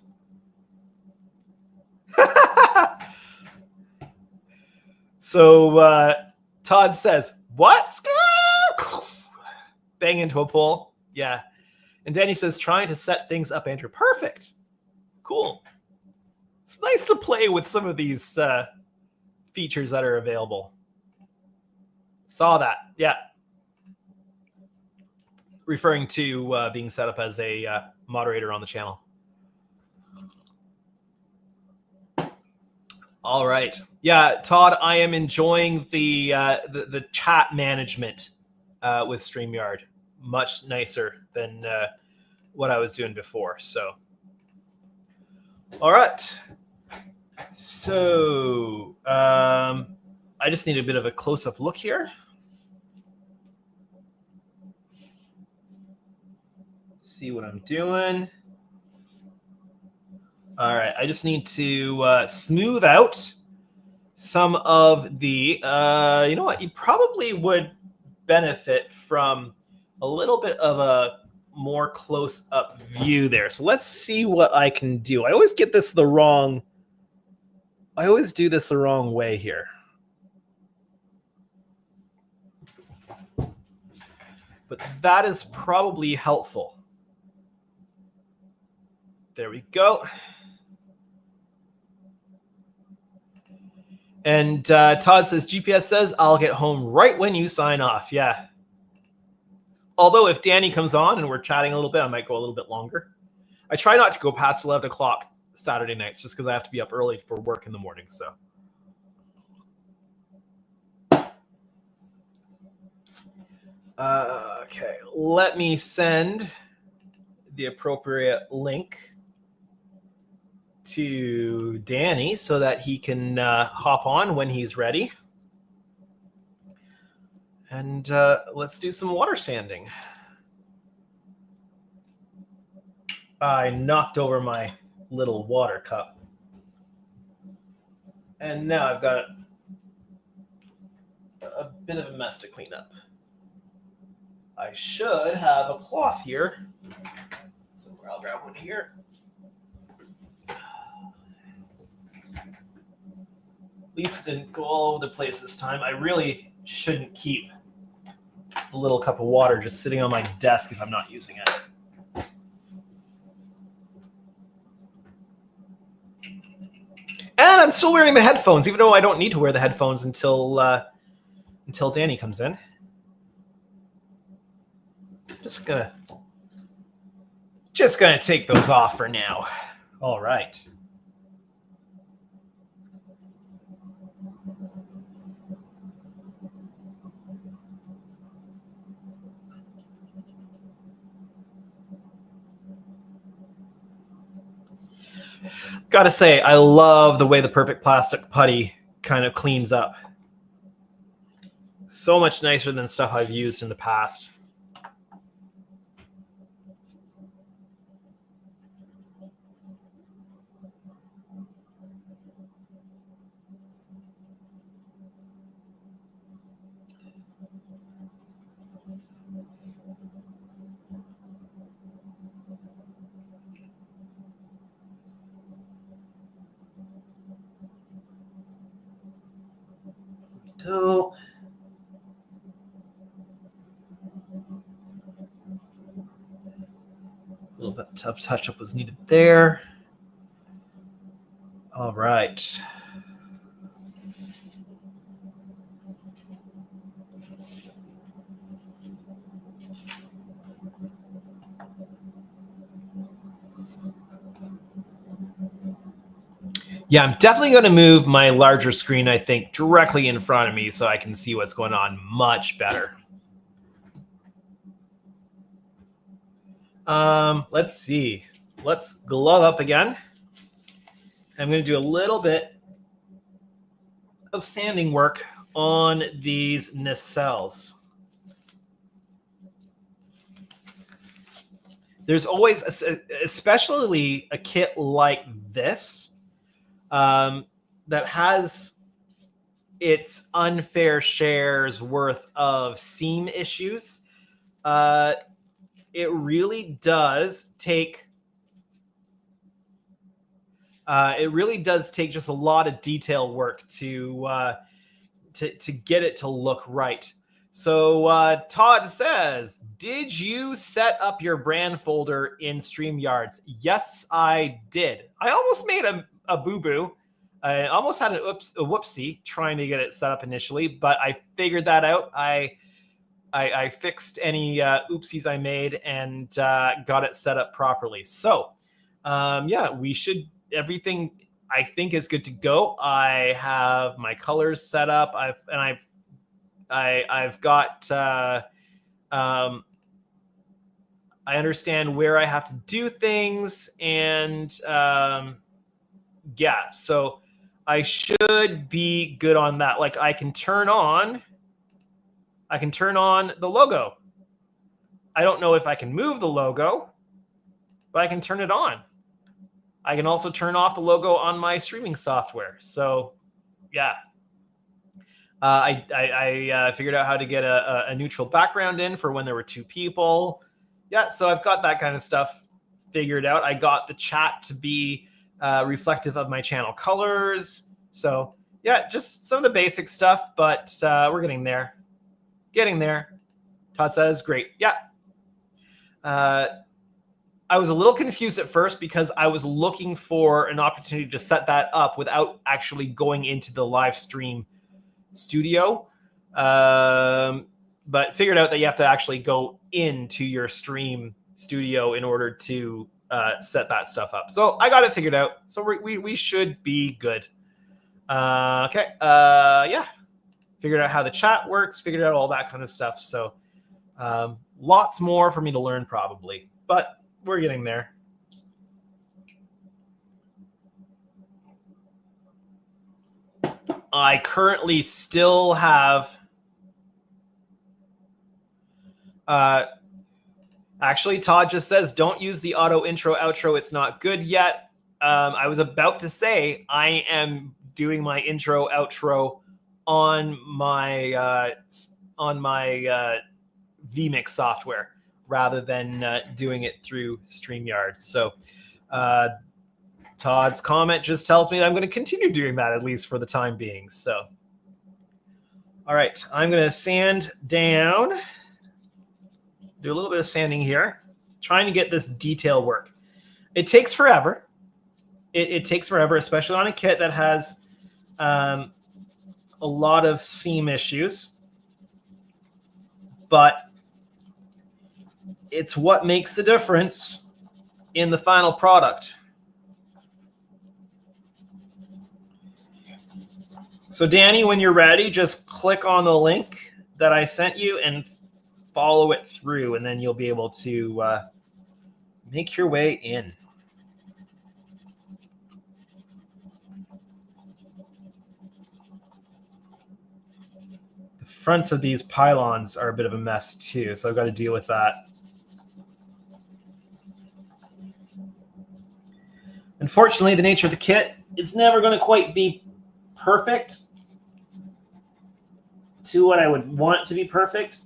S1: So Todd says, what? Bang into a pole. Yeah. And Danny says, trying to set things up, Andrew. Perfect. Cool. It's nice to play with some of these features that are available. Saw that. Yeah. Referring to being set up as a moderator on the channel. All right. Yeah, Todd, I am enjoying the chat management with StreamYard. Much nicer than what I was doing before. So, all right. So, I just need a bit of a close-up look here. See what I'm doing. All right, I just need to smooth out some of the, you know what, you probably would benefit from a little bit of a more close-up view there. So let's see what I can do. I always do this the wrong way here. But that is probably helpful. There we go. And Todd says, GPS says, I'll get home right when you sign off. Yeah. Although if Danny comes on and we're chatting a little bit, I might go a little bit longer. I try not to go past 11 o'clock Saturday nights just because I have to be up early for work in the morning. So. Okay, let me send the appropriate link to Danny so that he can hop on when he's ready. And let's do some water sanding. I knocked over my little water cup. And now I've got a bit of a mess to clean up. I should have a cloth here. Somewhere I'll grab one here. At least didn't go all over the place this time. I really shouldn't keep a little cup of water just sitting on my desk if I'm not using it. And I'm still wearing the headphones, even though I don't need to wear the headphones until Danny comes in. Just gonna take those off for now. All right. Gotta say, I love the way the Perfect Plastic Putty kind of cleans up. So much nicer than stuff I've used in the past. Go. A little bit tough touch-up was needed there. All right. Yeah, I'm definitely going to move my larger screen, I think, directly in front of me so I can see what's going on much better. Let's see. Let's glove up again. I'm going to do a little bit of sanding work on these nacelles. There's always, especially a kit like this, that has its unfair shares worth of seam issues. It really does take just a lot of detail work to get it to look right. So Todd says, did you set up your brand folder in StreamYards? Yes, I did. I almost made a boo-boo. I almost had a whoopsie trying to get it set up initially, but I figured that out. I fixed any oopsies I made and got it set up properly. So yeah, everything I think is good to go. I have my colors set up. I've got I understand where I have to do things, and yeah, so I should be good on that. Like I can turn on the logo. I don't know if I can move the logo, but I can turn it on. I can also turn off the logo on my streaming software. So yeah. I figured out how to get a neutral background in for when there were two people. Yeah, so I've got that kind of stuff figured out. I got the chat to be reflective of my channel colors. So yeah, just some of the basic stuff, but we're getting there. Getting there. Todd says, great. Yeah. I was a little confused at first because I was looking for an opportunity to set that up without actually going into the live stream studio, but figured out that you have to actually go into your stream studio in order to set that stuff up. So I got it figured out. So we should be good. Okay. Yeah. Figured out how the chat works. Figured out all that kind of stuff. So lots more for me to learn probably, but we're getting there. I currently still have actually, Todd just says, don't use the auto intro outro. It's not good yet. I was about to say I am doing my intro outro on my vMix software rather than doing it through StreamYard. So Todd's comment just tells me that I'm going to continue doing that, at least for the time being. So, all right, I'm going to sand down, do a little bit of sanding here, trying to get this detail work. It takes forever. It takes forever, especially on a kit that has a lot of seam issues. But it's what makes the difference in the final product. So Danny, when you're ready, just click on the link that I sent you and follow it through, and then you'll be able to make your way in. The fronts of these pylons are a bit of a mess too, so I've got to deal with that. Unfortunately, the nature of the kit, it's never going to quite be perfect to what I would want it to be perfect.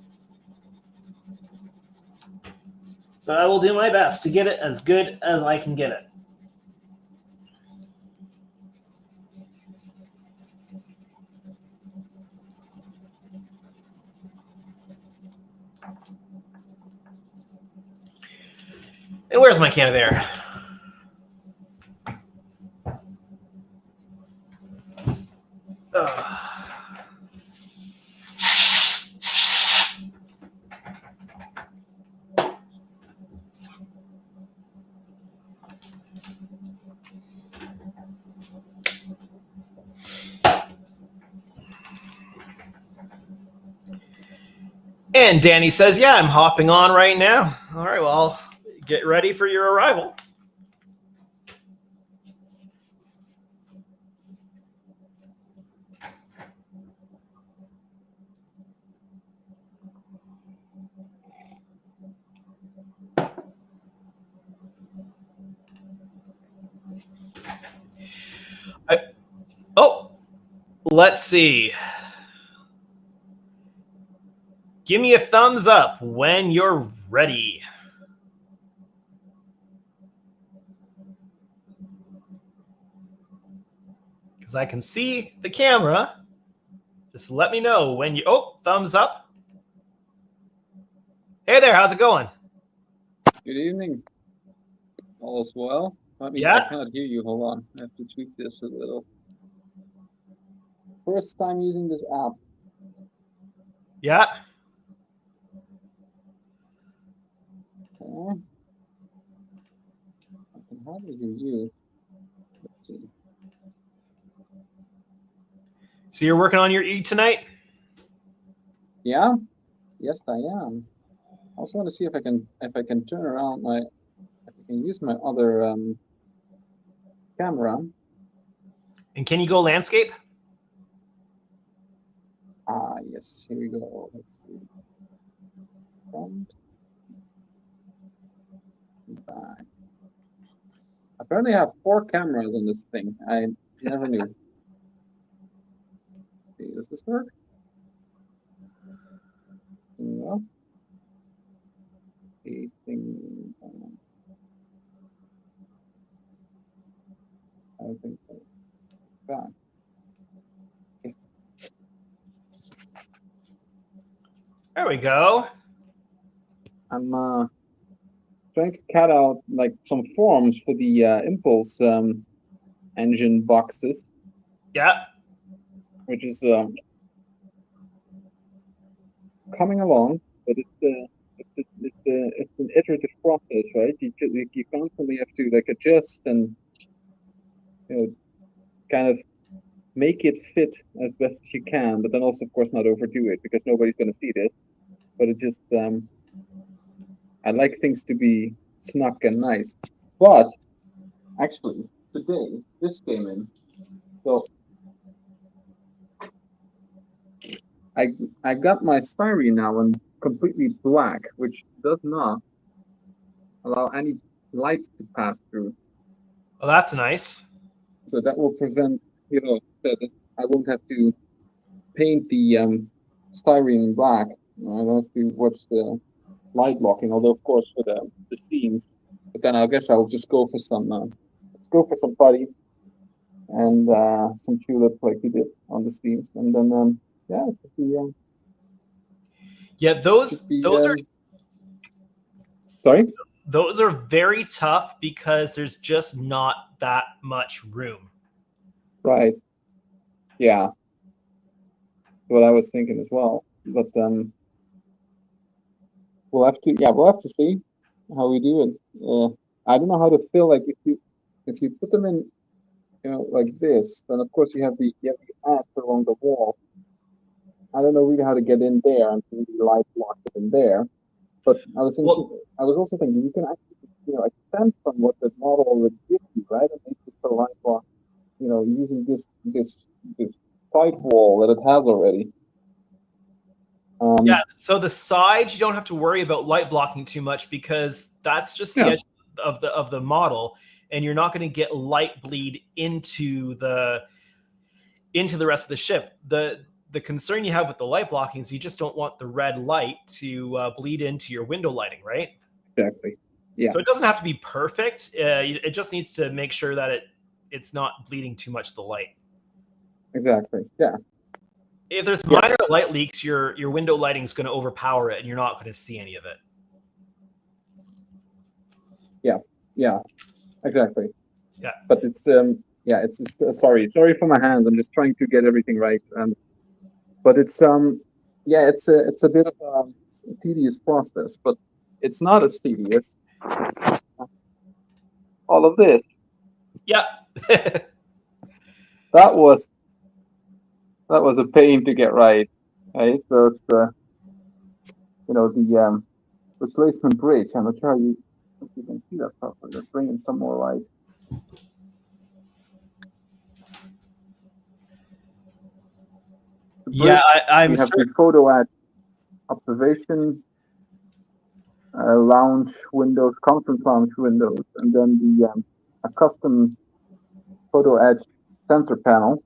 S1: But I will do my best to get it as good as I can get it. And where's my can of air? And Danny says, yeah, I'm hopping on right now. All right, well, get ready for your arrival. Oh, Let's see. Give me a thumbs up when you're ready. Because I can see the camera. Just let me know when you... Oh, thumbs up. Hey there, how's it going?
S3: Good evening. All's well. I cannot hear you. Hold on. I have to tweak this a little. First time using this app.
S1: Yeah.
S3: Okay. I can hardly hear you. Let's see.
S1: So you're working on your E tonight?
S3: Yeah. Yes, I am. I also want to see if I can turn around if I can use my other camera.
S1: And can you go landscape?
S3: Yes. Here we go. Let's see. Front. Back. Apparently, I have 4 cameras on this thing. I never knew. See, does this work? No. Facing. I think so. Back. Okay.
S1: There we go.
S3: I'm trying to cut out like some forms for the impulse engine boxes.
S1: Yeah.
S3: Which is coming along, but it's an iterative process, right? You constantly have to like adjust and kind of make it fit as best as you can, but then also of course not overdo it because nobody's going to see this. But it just I like things to be snug and nice. But actually, today this came in, so I got my styrene now in completely black, which does not allow any light to pass through.
S1: Well, that's nice.
S3: So that will prevent, that I won't have to paint the styrene black. I don't have to watch the light blocking, although of course for the seams. But then I guess I'll just go for some putty and some tulip like we did on the seams, and then yeah, it should be,
S1: Yeah, those are
S3: sorry.
S1: Those are very tough because there's just not that much room.
S3: Right. Yeah. What I was thinking as well. But we'll have to see how we do it. I don't know how to feel like if you put them in, like this, then of course you have the arcs along the wall. I don't know really how to get in there and really light block it in there. But I was also thinking you can actually extend from what the model already gives you, right? And make this a light block, using this side wall that it has already.
S1: Yeah, so the sides you don't have to worry about light blocking too much because that's just the edge of the model, and you're not going to get light bleed into the rest of the ship. The concern you have with the light blocking is you just don't want the red light to bleed into your window lighting, right?
S3: Exactly. Yeah.
S1: So it doesn't have to be perfect. It just needs to make sure that it's not bleeding too much of the light.
S3: Exactly. Yeah.
S1: If there's minor light leaks, your window lighting is going to overpower it, and you're not going to see any of it.
S3: Yeah. Yeah. Exactly.
S1: Yeah.
S3: But it's sorry for my hands. I'm just trying to get everything right. But it's it's a bit of a tedious process, but it's not as tedious. All of this.
S1: Yeah.
S3: That was a pain to get right. Right. So it's the replacement bridge. I'm not sure if you can see that properly. Let's bring in some more light.
S1: Yeah, I'm.
S3: We have the photo at observation lounge windows, conference lounge windows, and then a custom photo edge sensor panel.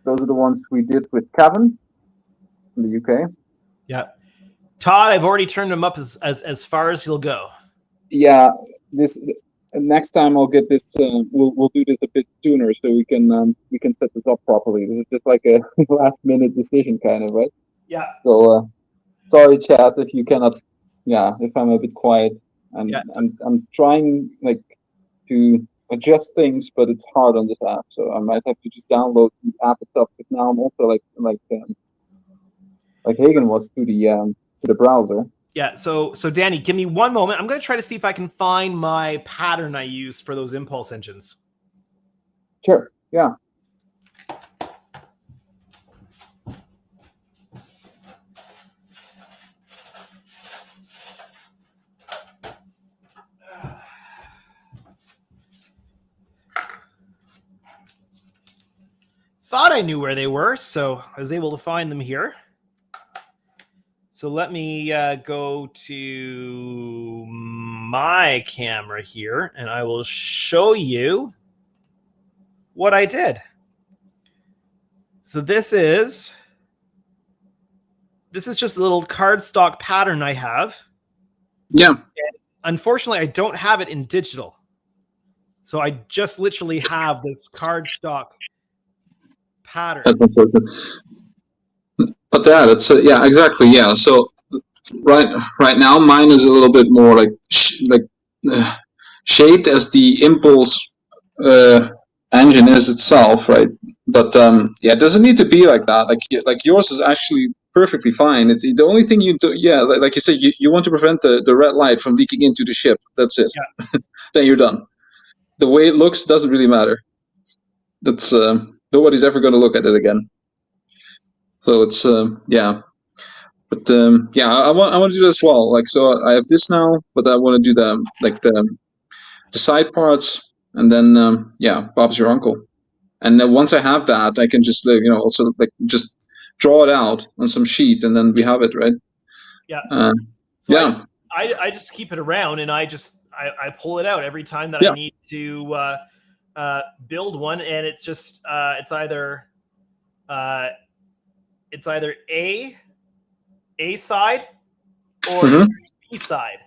S3: those are the ones we did with Kevin in the UK.
S1: Yeah. Todd, I've already turned him up as far as he'll go.
S3: Yeah, this next time I'll get this. We'll do this a bit sooner so we can set this up properly. This is just like a last minute decision kind of, right?
S1: Yeah.
S3: So sorry, chat, if you cannot. Yeah, if I'm a bit quiet, and
S1: Yeah,
S3: I'm trying like to adjust things, but it's hard on this app. So I might have to just download the app itself. But now I'm also like Hagen was to the browser.
S1: Yeah, so Danny, give me one moment. I'm going to try to see if I can find my pattern I use for those impulse engines.
S3: Sure. Yeah.
S1: Thought I knew where they were, so I was able to find them here. So let me go to my camera here, and I will show you what I did. So this is just a little cardstock pattern I have.
S3: Yeah.
S1: And unfortunately, I don't have it in digital. So I just literally have this cardstock pattern.
S3: That's unfortunate. But that's yeah, exactly. Yeah. So right now, mine is a little bit more like shaped as the impulse engine is itself, right? But yeah, it doesn't need to be like that. Like yours is actually perfectly fine. It's the only thing you do. Yeah, like you said, you want to prevent the red light from leaking into the ship. That's it.
S1: Yeah.
S3: Then you're done. The way it looks doesn't really matter. That's nobody's ever going to look at it again. So it's yeah. But yeah, I want to do that as well. Like, so I have this now, but I want to do the side parts, and then yeah, Bob's your uncle. And then once I have that, I can just also like just draw it out on some sheet, and then we have it, right?
S1: Yeah.
S3: So yeah.
S1: I just keep it around, and I pull it out every time that I need to build one, and it's just it's either A side or B side,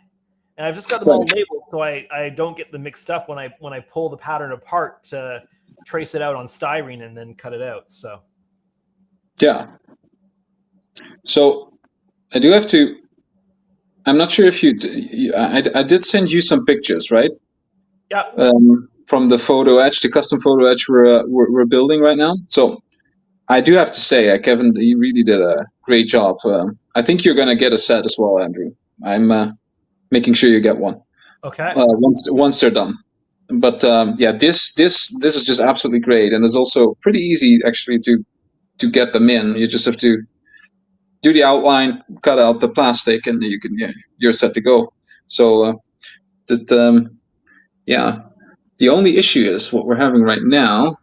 S1: and I've just got them all labeled so I don't get them mixed up when I pull the pattern apart to trace it out on styrene and then cut it out. So
S3: yeah. So I do have to. I'm not sure if I did send you some pictures, right?
S1: Yeah.
S3: From the photo etch, the custom photo etch we're building right now. So I do have to say, Kevin, you really did a great job. I think you're gonna get a set as well, Andrew. I'm making sure you get one.
S1: Okay.
S3: Once they're done. But yeah, this is just absolutely great, and it's also pretty easy actually to get them in. You just have to do the outline, cut out the plastic, and you're set to go. So yeah, the only issue is what we're having right now.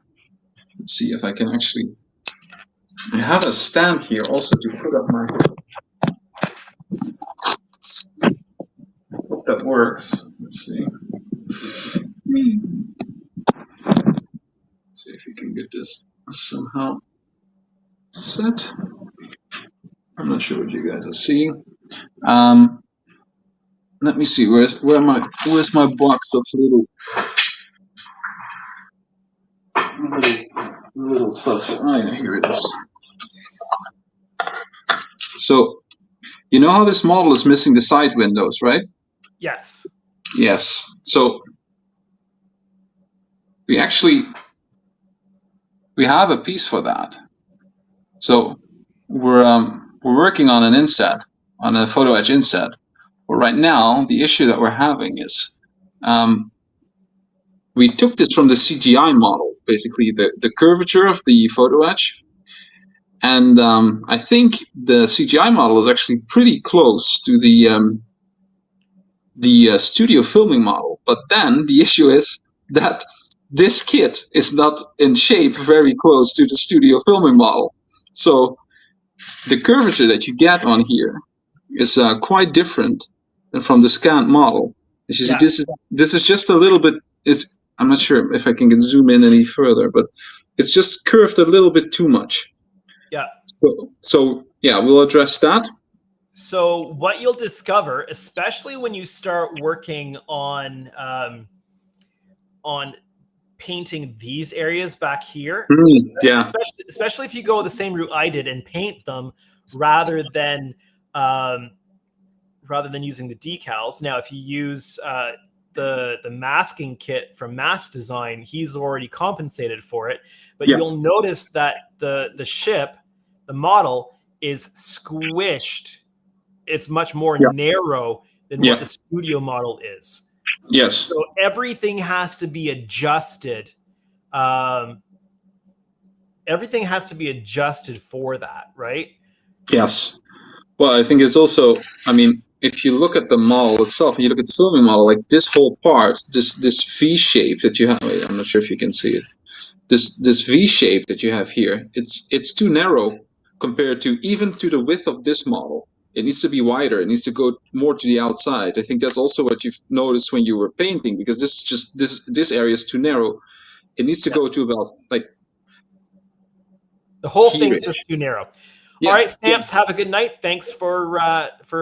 S3: Let's see if I can actually. I have a stand here also to put up my. Hope that works. Let's see. Let's see if we can get this somehow set. I'm not sure what you guys are seeing. Let me see. Where's my box of little stuff? Oh yeah, here it is. So you know how this model is missing the side windows, right?
S1: Yes.
S3: Yes. So we have a piece for that. So we're working on an inset, on a photo etch inset. But right now, the issue that we're having is we took this from the CGI model, basically the curvature of the photo etch. And I think the CGI model is actually pretty close to the studio filming model. But then the issue is that this kit is not in shape very close to the studio filming model. So the curvature that you get on here is quite different than from the scanned model. As you see, this is just a little bit. I'm not sure if I can zoom in any further, but It's just curved a little bit too much.
S1: Yeah.
S3: So yeah, we'll address that.
S1: So what you'll discover, especially when you start working on painting these areas back here,
S3: Yeah.
S1: especially if you go the same route I did and paint them rather than using the decals. Now, if you use the masking kit from Mask Design, he's already compensated for it. But
S3: Yeah.
S1: you'll notice that the ship, the model, is squished. It's much more narrow than what the studio model is.
S3: Yes.
S1: So everything has to be adjusted. Everything has to be adjusted for that, right?
S3: Yes. Well, I think it's also, I mean, if you look at the model itself, and you look at the filming model, like this whole part, this V shape that you have, wait, I'm not sure if you can see it. This V shape that you have here, it's too narrow compared to even to the width of this model. It needs to be wider. It needs to go more to the outside. I think that's also what you've noticed when you were painting, because this area is too narrow. It needs to go to about like
S1: the whole
S3: here.
S1: thing's just too narrow. All right, Stamps, have a good night. Thanks for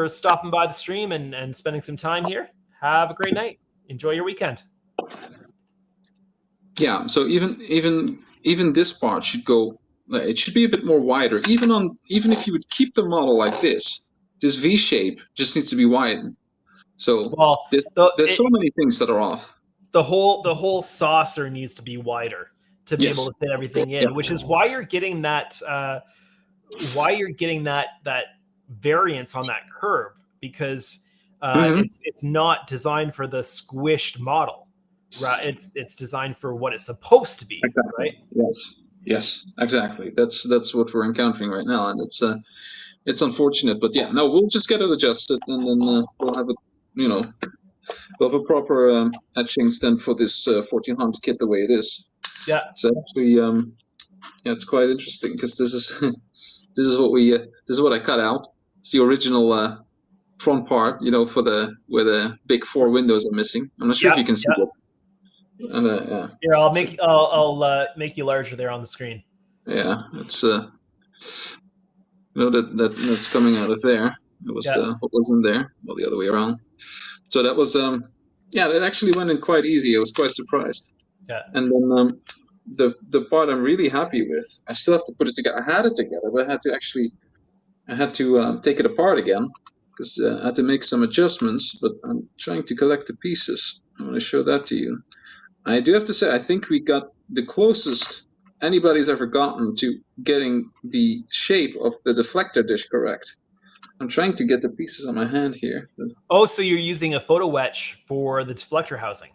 S1: stopping by the stream and spending some time here. Have a great night. Enjoy your weekend.
S3: Yeah, so even this part should go, it should be a bit more wider. Even if you would keep the model like this V shape just needs to be widened. So
S1: well,
S3: there's so many things that are off.
S1: The whole saucer needs to be wider to be able to fit everything in, which is why you're getting that that variance on that curve, because it's not designed for the squished model, right? It's designed for what it's supposed to be, right?
S3: Yes, exactly. That's what we're encountering right now, and it's unfortunate, but yeah, no, we'll just get it adjusted, and then we'll have we'll have a proper etching stand for this 1400 kit the way it is.
S1: Yeah.
S3: So actually, it's quite interesting, because this is what I cut out. It's the original front part, for where the big 4 windows are missing. I'm not sure if you can see that. And,
S1: Here, I'll make you larger there on the screen.
S3: Yeah, it's that's coming out of there. It was what was in there, well, the other way around. So that was that actually went in quite easy. I was quite surprised.
S1: Yeah.
S3: And then the part I'm really happy with, I still have to put it together. I had it together, but I had to take it apart again, because I had to make some adjustments. But I'm trying to collect the pieces. I want to show that to you. I do have to say, I think we got the closest anybody's ever gotten to getting the shape of the deflector dish correct. I'm trying to get the pieces on my hand here.
S1: Oh, so you're using a photo etch for the deflector housing?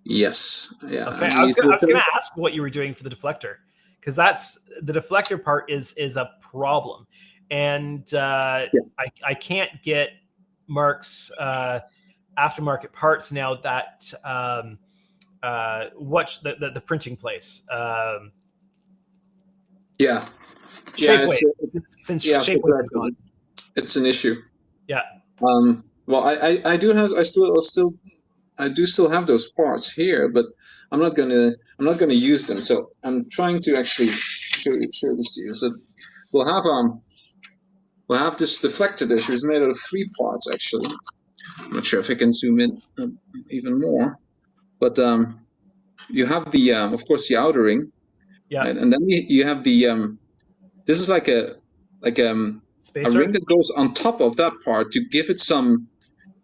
S3: Yes. Yeah.
S1: Okay. I was gonna ask what you were doing for the deflector, because that's the deflector part is a problem, and I can't get Mark's aftermarket parts now that watch the printing place. Shapeways, since Shapeways is gone.
S3: It's an issue.
S1: Yeah.
S3: Well, I do still have those parts here, but I'm not gonna use them. So I'm trying to actually show this to you. So we'll have this deflector dish, which is made out of 3 parts actually. I'm not sure if I can zoom in even more, but you have the of course the outer ring, right? And then you have the this is like a
S1: spacer?
S3: A ring that goes on top of that part to give it some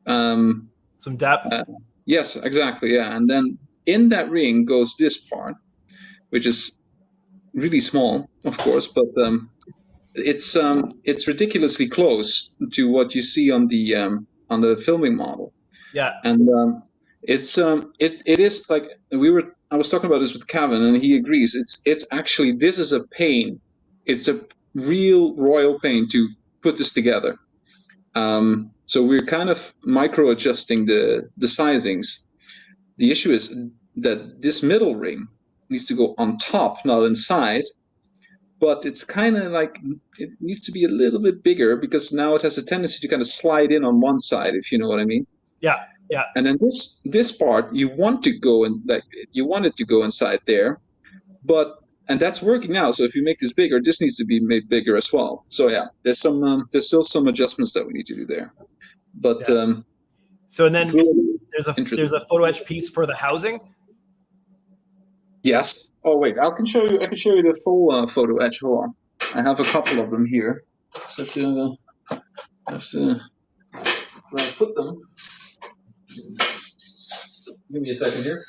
S1: depth.
S3: Yes, exactly. Yeah, and then in that ring goes this part, which is really small, of course, but it's ridiculously close to what you see on the filming model.
S1: Yeah,
S3: and it is like I was talking about this with Kevin, and he agrees. It's actually, this is a pain. It's a real royal pain to put this together. So we're kind of micro adjusting the sizings. The issue is that this middle ring needs to go on top, not inside. But it's kind of like it needs to be a little bit bigger, because now it has a tendency to kind of slide in on one side, if you know what I mean.
S1: Yeah, yeah.
S3: And then this part, you want it to go inside there, but and that's working now. So if you make this bigger, this needs to be made bigger as well. So yeah, there's still some adjustments that we need to do there. But
S1: so and then
S3: really
S1: there's a photo etch piece for the housing.
S3: Yes. Oh wait, I can show you the full photo etch. Hold on, I have a couple of them here. So I have to where I put them. Give me a second here.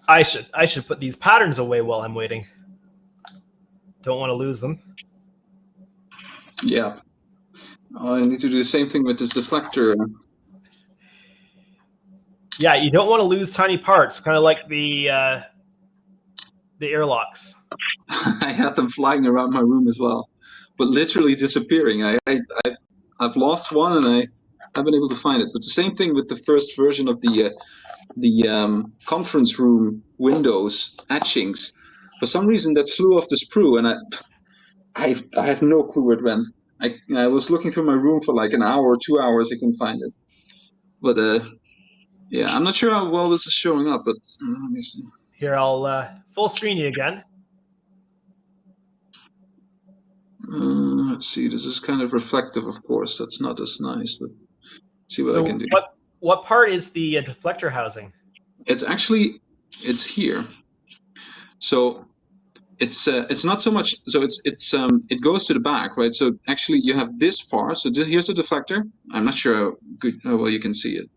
S1: I should put these patterns away while I'm waiting. Don't want to lose them.
S3: Yeah. I need to do the same thing with this deflector.
S1: Yeah, you don't want to lose tiny parts, kind of like the airlocks.
S3: I had them flying around my room as well, but literally disappearing. I've lost one and I haven't been able to find it. But the same thing with the first version of the conference room windows etchings. For some reason, that flew off the sprue, and I have no clue where it went. I was looking through my room for like an hour or 2 hours. I couldn't find it. But yeah, I'm not sure how well this is showing up. But let me see.
S1: Here, I'll full screen you again.
S3: Let's see. This is kind of reflective, of course. That's not as nice, but let's see what I can do.
S1: What part is the deflector housing?
S3: It's here. So it's not so much. So it goes to the back, right? So actually, you have this part. So here's the deflector. I'm not sure how well you can see it.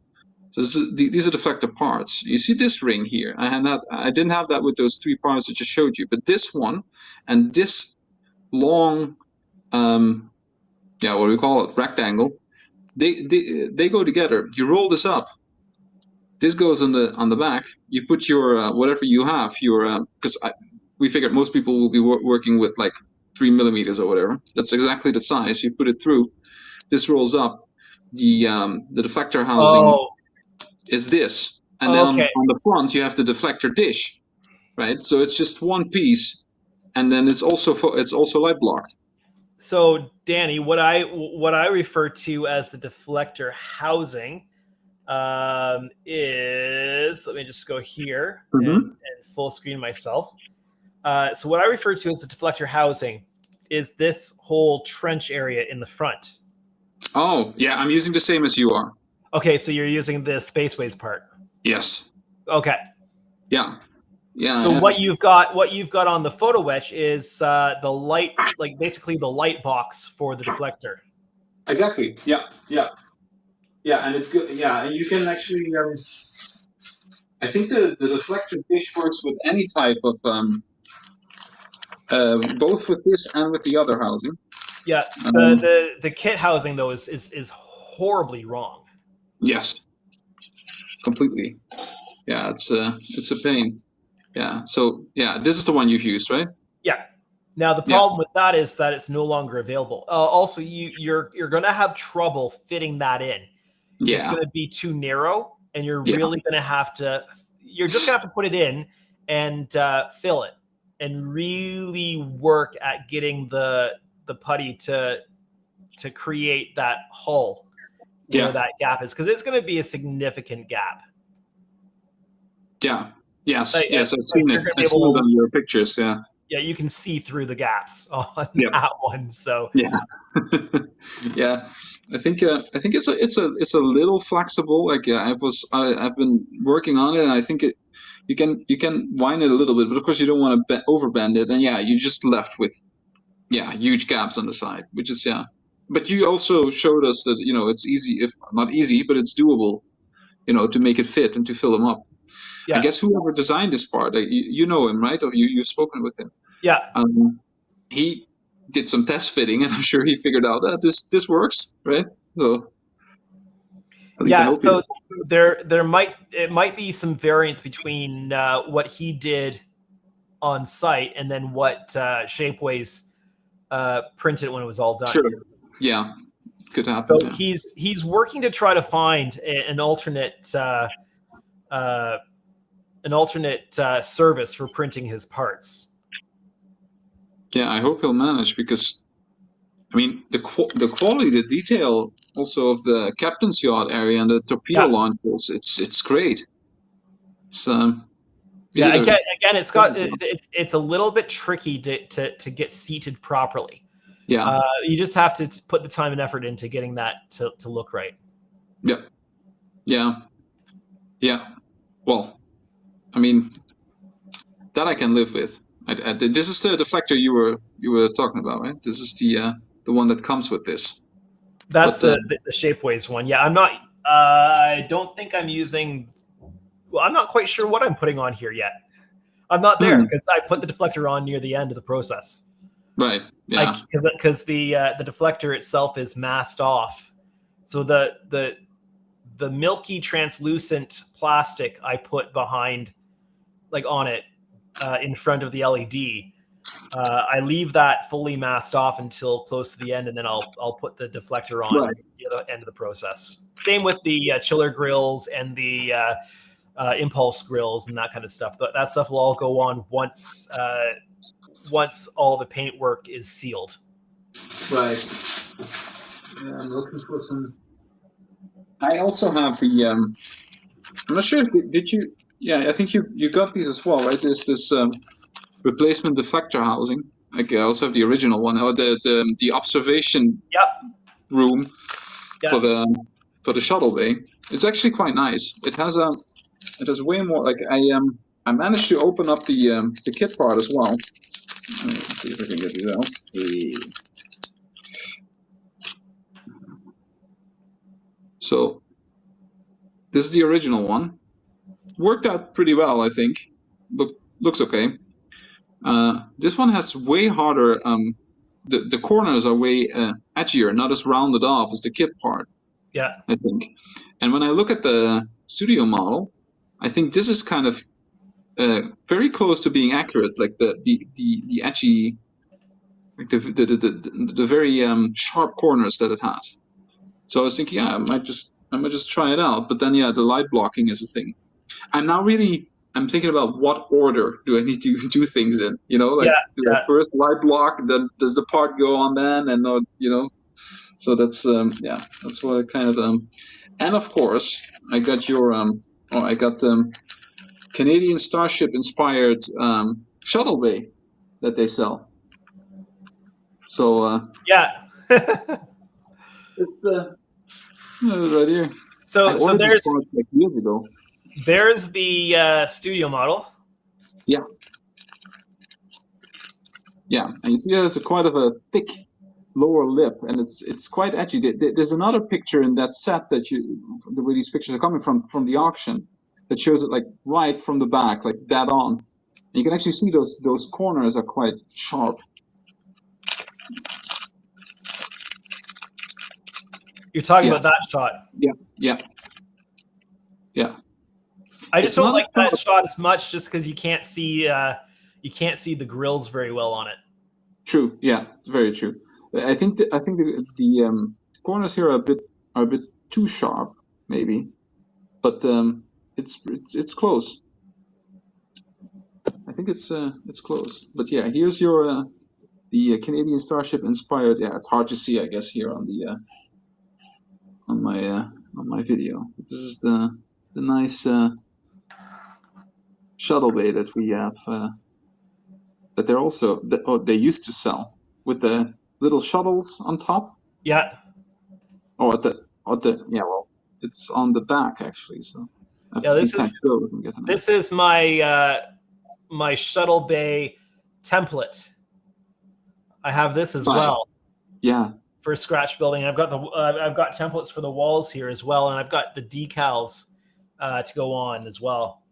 S3: So these are deflector parts. You see this ring here. I didn't have that with those 3 parts I just showed you, but this one and this long, what do we call it, rectangle, they go together. You roll this up. This goes on the back. You put your whatever you have, your because we figured most people will be working with like 3 millimeters or whatever. That's exactly the size. You put it through. This rolls up. The deflector housing is this, and then on the front you have the deflector dish, right? So it's just one piece, and then it's also light blocked.
S1: So Danny, what I refer to as the deflector housing is, let me just go here and full screen myself. So what I refer to as the deflector housing is this whole trench area in the front.
S3: Oh, yeah, I'm using the same as you are.
S1: Okay, so you're using the Spaceways part.
S3: Yes.
S1: Okay.
S3: Yeah. Yeah.
S1: So what you've got on the photo etch is the light, like basically the light box for the deflector.
S3: Exactly. Yeah. Yeah. Yeah, and it's good. Yeah, and you can actually. I think the deflector dish works with any type of both with this and with the other housing.
S1: Yeah. The kit housing though is horribly wrong.
S3: Yes. Completely. Yeah, it's a pain. Yeah. So yeah, this is the one you've used, right?
S1: Yeah. Now the problem with that is that it's no longer available. Also, you're going to have trouble fitting that in. Yeah. It's going to be too narrow, and you're really going to have to. You're just going to have to put it in and fill it, and really work at getting the putty to create that hull where that gap is, because it's going to be a significant gap.
S3: Yeah. Yes. Yes. I've seen it. I've seen it on your pictures. Yeah.
S1: Yeah, you can see through the gaps on that one. So
S3: yeah. Yeah, I think it's a little flexible. Like I've been working on it, and I think you can wind it a little bit, but of course you don't want to overbend it, and you're just left with huge gaps on the side, which is But you also showed us that it's easy, if not easy, but it's doable, to make it fit and to fill them up. Yeah. I guess whoever designed this part, you know him, right? Or you've spoken with him.
S1: Yeah.
S3: He did some test fitting, and I'm sure he figured out that this works, right? So
S1: so there might be some variance between what he did on site and then what Shapeways printed when it was all done.
S3: Sure. Yeah. Could happen.
S1: So he's working to try to find an alternate service for printing his parts.
S3: Yeah, I hope he'll manage, because I mean the quality, the detail also of the captain's yacht area and the torpedo
S1: Yeah.
S3: launchers, it's great. It's he
S1: Yeah,
S3: did a
S1: again, it's a little bit tricky to get seated properly.
S3: yeah.
S1: You just have to put the time and effort into getting that to look right.
S3: Yeah. Well, I mean, that I can live with. This is the deflector you were talking about, right? This is the one that comes with this.
S1: That's
S3: But
S1: the Shapeways one. Yeah, I'm not. I don't think I'm using. Well, I'm not quite sure what I'm putting on here yet. I'm not there because I put the deflector on near the end of the process.
S3: right, yeah,
S1: Because the deflector itself is masked off, so the milky translucent plastic I put behind, like on it, in front of the LED. I leave that fully masked off until close to the end, and then I'll put the deflector on
S3: right.
S1: at the other end of the process. Same with the chiller grills and the impulse grills and that kind of stuff. That stuff will all go on once all the paint work is sealed.
S3: Right. Yeah, I'm looking for some. I also have the. I'm not sure if did you. Yeah, I think you got these as well, right? There's this replacement deflector housing. Like I also have the original one, or the observation
S1: Yep.
S3: room
S1: Yeah.
S3: for the shuttle bay. It's actually quite nice. It has way more. Like I managed to open up the kit part as well. Let's see if I can get these out. So this is the original one. Worked out pretty well, I think. Looks okay. This one has way harder. The corners are way edgier, not as rounded off as the kit part.
S1: Yeah.
S3: I think. And when I look at the studio model, I think this is kind of very close to being accurate. Like the edgy, like the very sharp corners that it has. So I was thinking, yeah, I might just try it out. But then, yeah, the light blocking is a thing. I'm thinking about what order do I need to do things in. You know, like do I first light block, then does the part go on then, and you know. So that's that's what I kind of and of course I got your I got Canadian Starship inspired shuttle bay that they sell. So
S1: yeah.
S3: It's right here.
S1: So there's
S3: like years ago.
S1: There's the studio model.
S3: Yeah. Yeah, and you see there's quite of a thick lower lip, and it's quite edgy. There's another picture in that set that the way these pictures are coming from the auction, that shows it like right from the back, like dead on. And you can actually see those corners are quite sharp.
S1: You're talking about that shot.
S3: Yeah.
S1: I just don't like that shot as much, just because you can't see the grills very well on it.
S3: True. Yeah, very true. I think the corners here are a bit too sharp, maybe, but it's close. I think it's close. But yeah, here's your the Canadian Starship inspired. Yeah, it's hard to see, I guess, here on the on my video. This is the nice shuttle bay that we have that they're also they used to sell with the little shuttles on top.
S1: Yeah.
S3: Oh, at the well, it's on the back actually. So
S1: yeah, this is my my shuttle bay template. I have this as well.
S3: Yeah.
S1: For scratch building, I've got templates for the walls here as well, and I've got the decals to go on as well.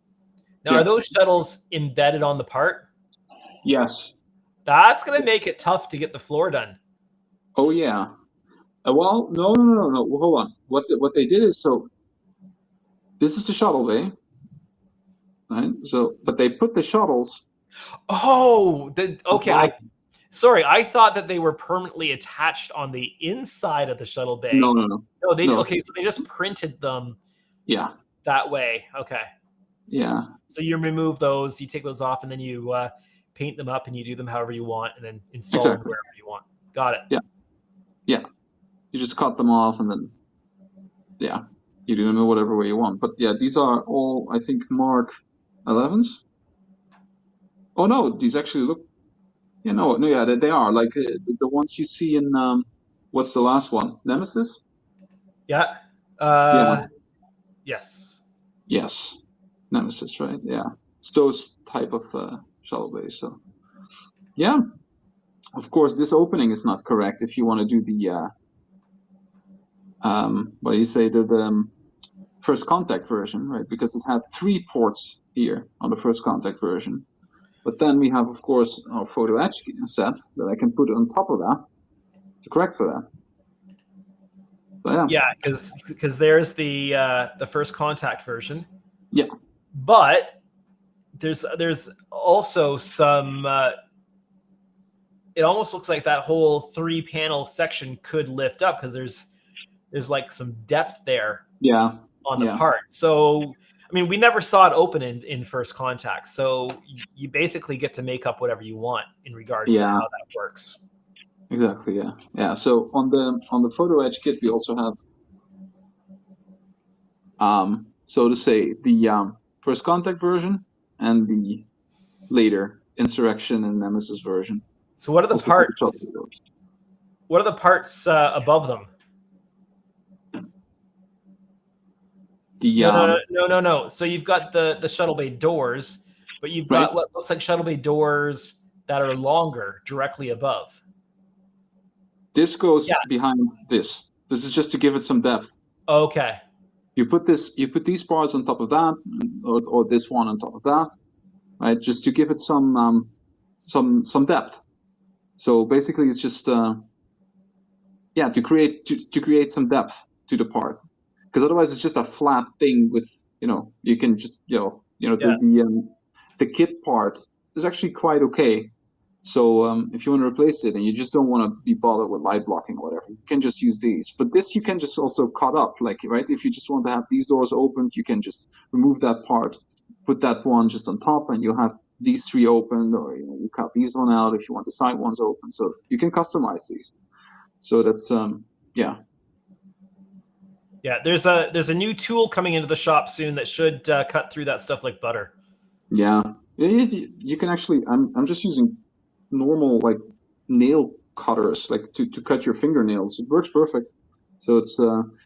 S1: Now, are those shuttles embedded on the part?
S3: Yes.
S1: That's going to make it tough to get the floor done.
S3: Oh yeah. Well, no. Hold on. What they did is, so this is the shuttle bay, right? So, but they put the shuttles.
S1: Oh, okay. Sorry, I thought that they were permanently attached on the inside of the shuttle bay.
S3: No.
S1: Okay, so they just printed them.
S3: Yeah.
S1: That way. Okay.
S3: Yeah.
S1: So you remove those, you take those off, and then you paint them up, and you do them however you want, and then install them
S3: Exactly.
S1: wherever you want. Got it.
S3: Yeah. You just cut them off, and then you do them in whatever way you want. But yeah, these are all, I think, Mark 11s. Oh no, these actually look. Yeah, no, yeah, they are like the ones you see in what's the last one? Nemesis.
S1: Yeah.
S3: Yeah.
S1: Yes.
S3: Yes. Nemesis, right? Yeah. It's those type of shuttle bays. So yeah. Of course, this opening is not correct if you want to do the what do you say, the first contact version, right? Because it had 3 ports here on the first contact version. But then we have, of course, our photo etch set that I can put on top of that to correct for that. So,
S1: Yeah, because there's the first contact version.
S3: Yeah.
S1: But there's also some. It almost looks like that whole 3-panel section could lift up because there's like some depth there.
S3: Yeah.
S1: On the part. So I mean, we never saw it open in first contact. So you basically get to make up whatever you want in regards to how that works.
S3: Exactly. Yeah. Yeah. So on the photo etch kit, we also have, so to say, the first contact version and the later Insurrection and Nemesis version.
S1: So what are the parts? What are the parts above them? No. So you've got the shuttle bay doors, but you've got what looks like shuttle bay doors that are longer directly above.
S3: This goes behind this. This is just to give it some depth.
S1: Okay.
S3: You put these parts on top of that, or this one on top of that, right? Just to give it some depth. So basically, it's just to create some depth to the part, because otherwise it's just a flat thing with, you can just the kit part is actually quite okay. So if you want to replace it and you just don't want to be bothered with light blocking or whatever, you can just use these. But this you can just also cut up, like, right? If you just want to have these doors opened, you can just remove that part, put that one just on top, and you have these 3 open, or you cut these one out if you want the side ones open. So you can customize these. So that's yeah.
S1: Yeah, there's a new tool coming into the shop soon that should cut through that stuff like butter.
S3: Yeah, you can actually. I'm just using normal like nail cutters, like to cut your fingernails. It works perfect. So it's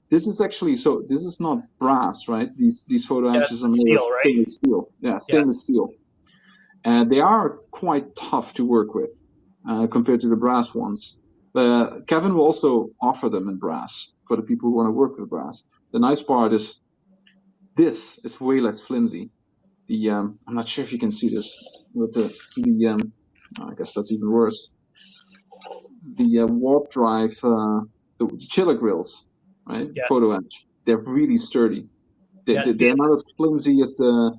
S3: this is actually, so this is not brass, right? These photo etches are made of stainless steel. Yeah, stainless steel. And they are quite tough to work with compared to the brass ones. Kevin will also offer them in brass for the people who want to work with brass. The nice part is this is way less flimsy. I'm not sure if you can see this, but I guess that's even worse. The warp drive, the chiller grills, right?
S1: Yeah.
S3: Photo etch. They're really sturdy. They're not as flimsy as the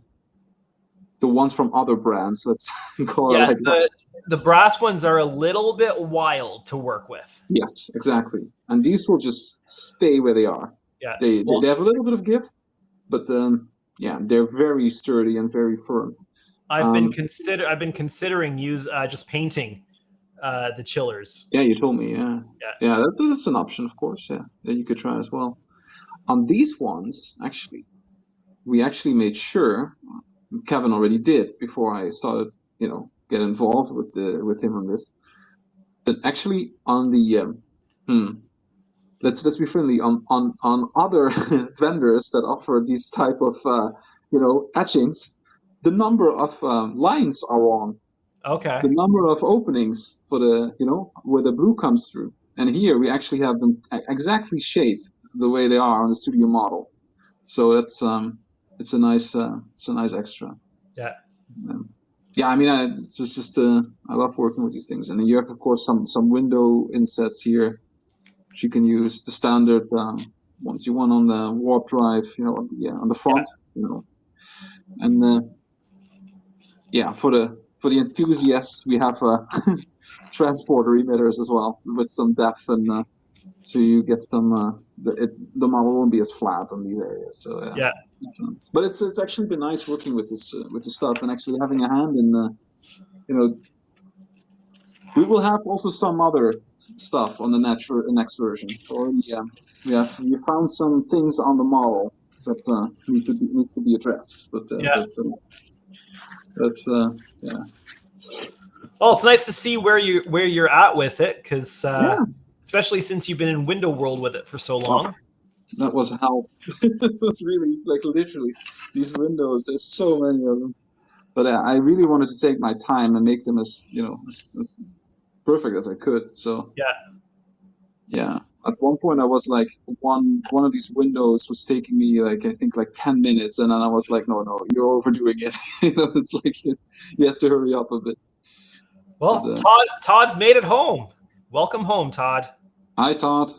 S3: ones from other brands. Let's call it like that.
S1: The brass ones are a little bit wild to work with.
S3: Yes, exactly. And these will just stay where they are.
S1: Yeah.
S3: They have a little bit of give, but they're very sturdy and very firm.
S1: I've been considering just painting the chillers.
S3: Yeah, you told me. Yeah. That's an option, of course. Yeah, that you could try as well. On these ones, actually, we actually made sure, Kevin already did before I started, get involved with him on this, that actually on the let's be friendly, on other vendors that offer these type of etchings, the number of lines are wrong.
S1: Okay.
S3: The number of openings for the where the blue comes through, and here we actually have them exactly shaped the way they are on the studio model. So it's a nice extra.
S1: Yeah.
S3: Yeah, I mean, it's just I love working with these things, and then you have, of course, some window insets here, which you can use the standard ones you want on the warp drive, on the front, and for the enthusiasts, we have transporter emitters as well with some depth, and so you get some the model won't be as flat on these areas. So but it's actually been nice working with this stuff and actually having a hand you know, we will have also some other stuff on the next version. Already, we found some things on the model that need to be addressed. But
S1: Yeah.
S3: that's yeah.
S1: Well, it's nice to see where you're at with it, because
S3: Yeah.
S1: especially since you've been in Window World with it for so long.
S3: That was hell. It was really like literally these windows. There's so many of them. But I really wanted to take my time and make them as as perfect as I could. So yeah. At one point, I was like, one of these windows was taking me like I think like 10 minutes, and then I was like, no, you're overdoing it. It's like you have to hurry up a bit.
S1: Well,
S3: But,
S1: Todd's made it home. Welcome home, Todd.
S3: hi, Todd.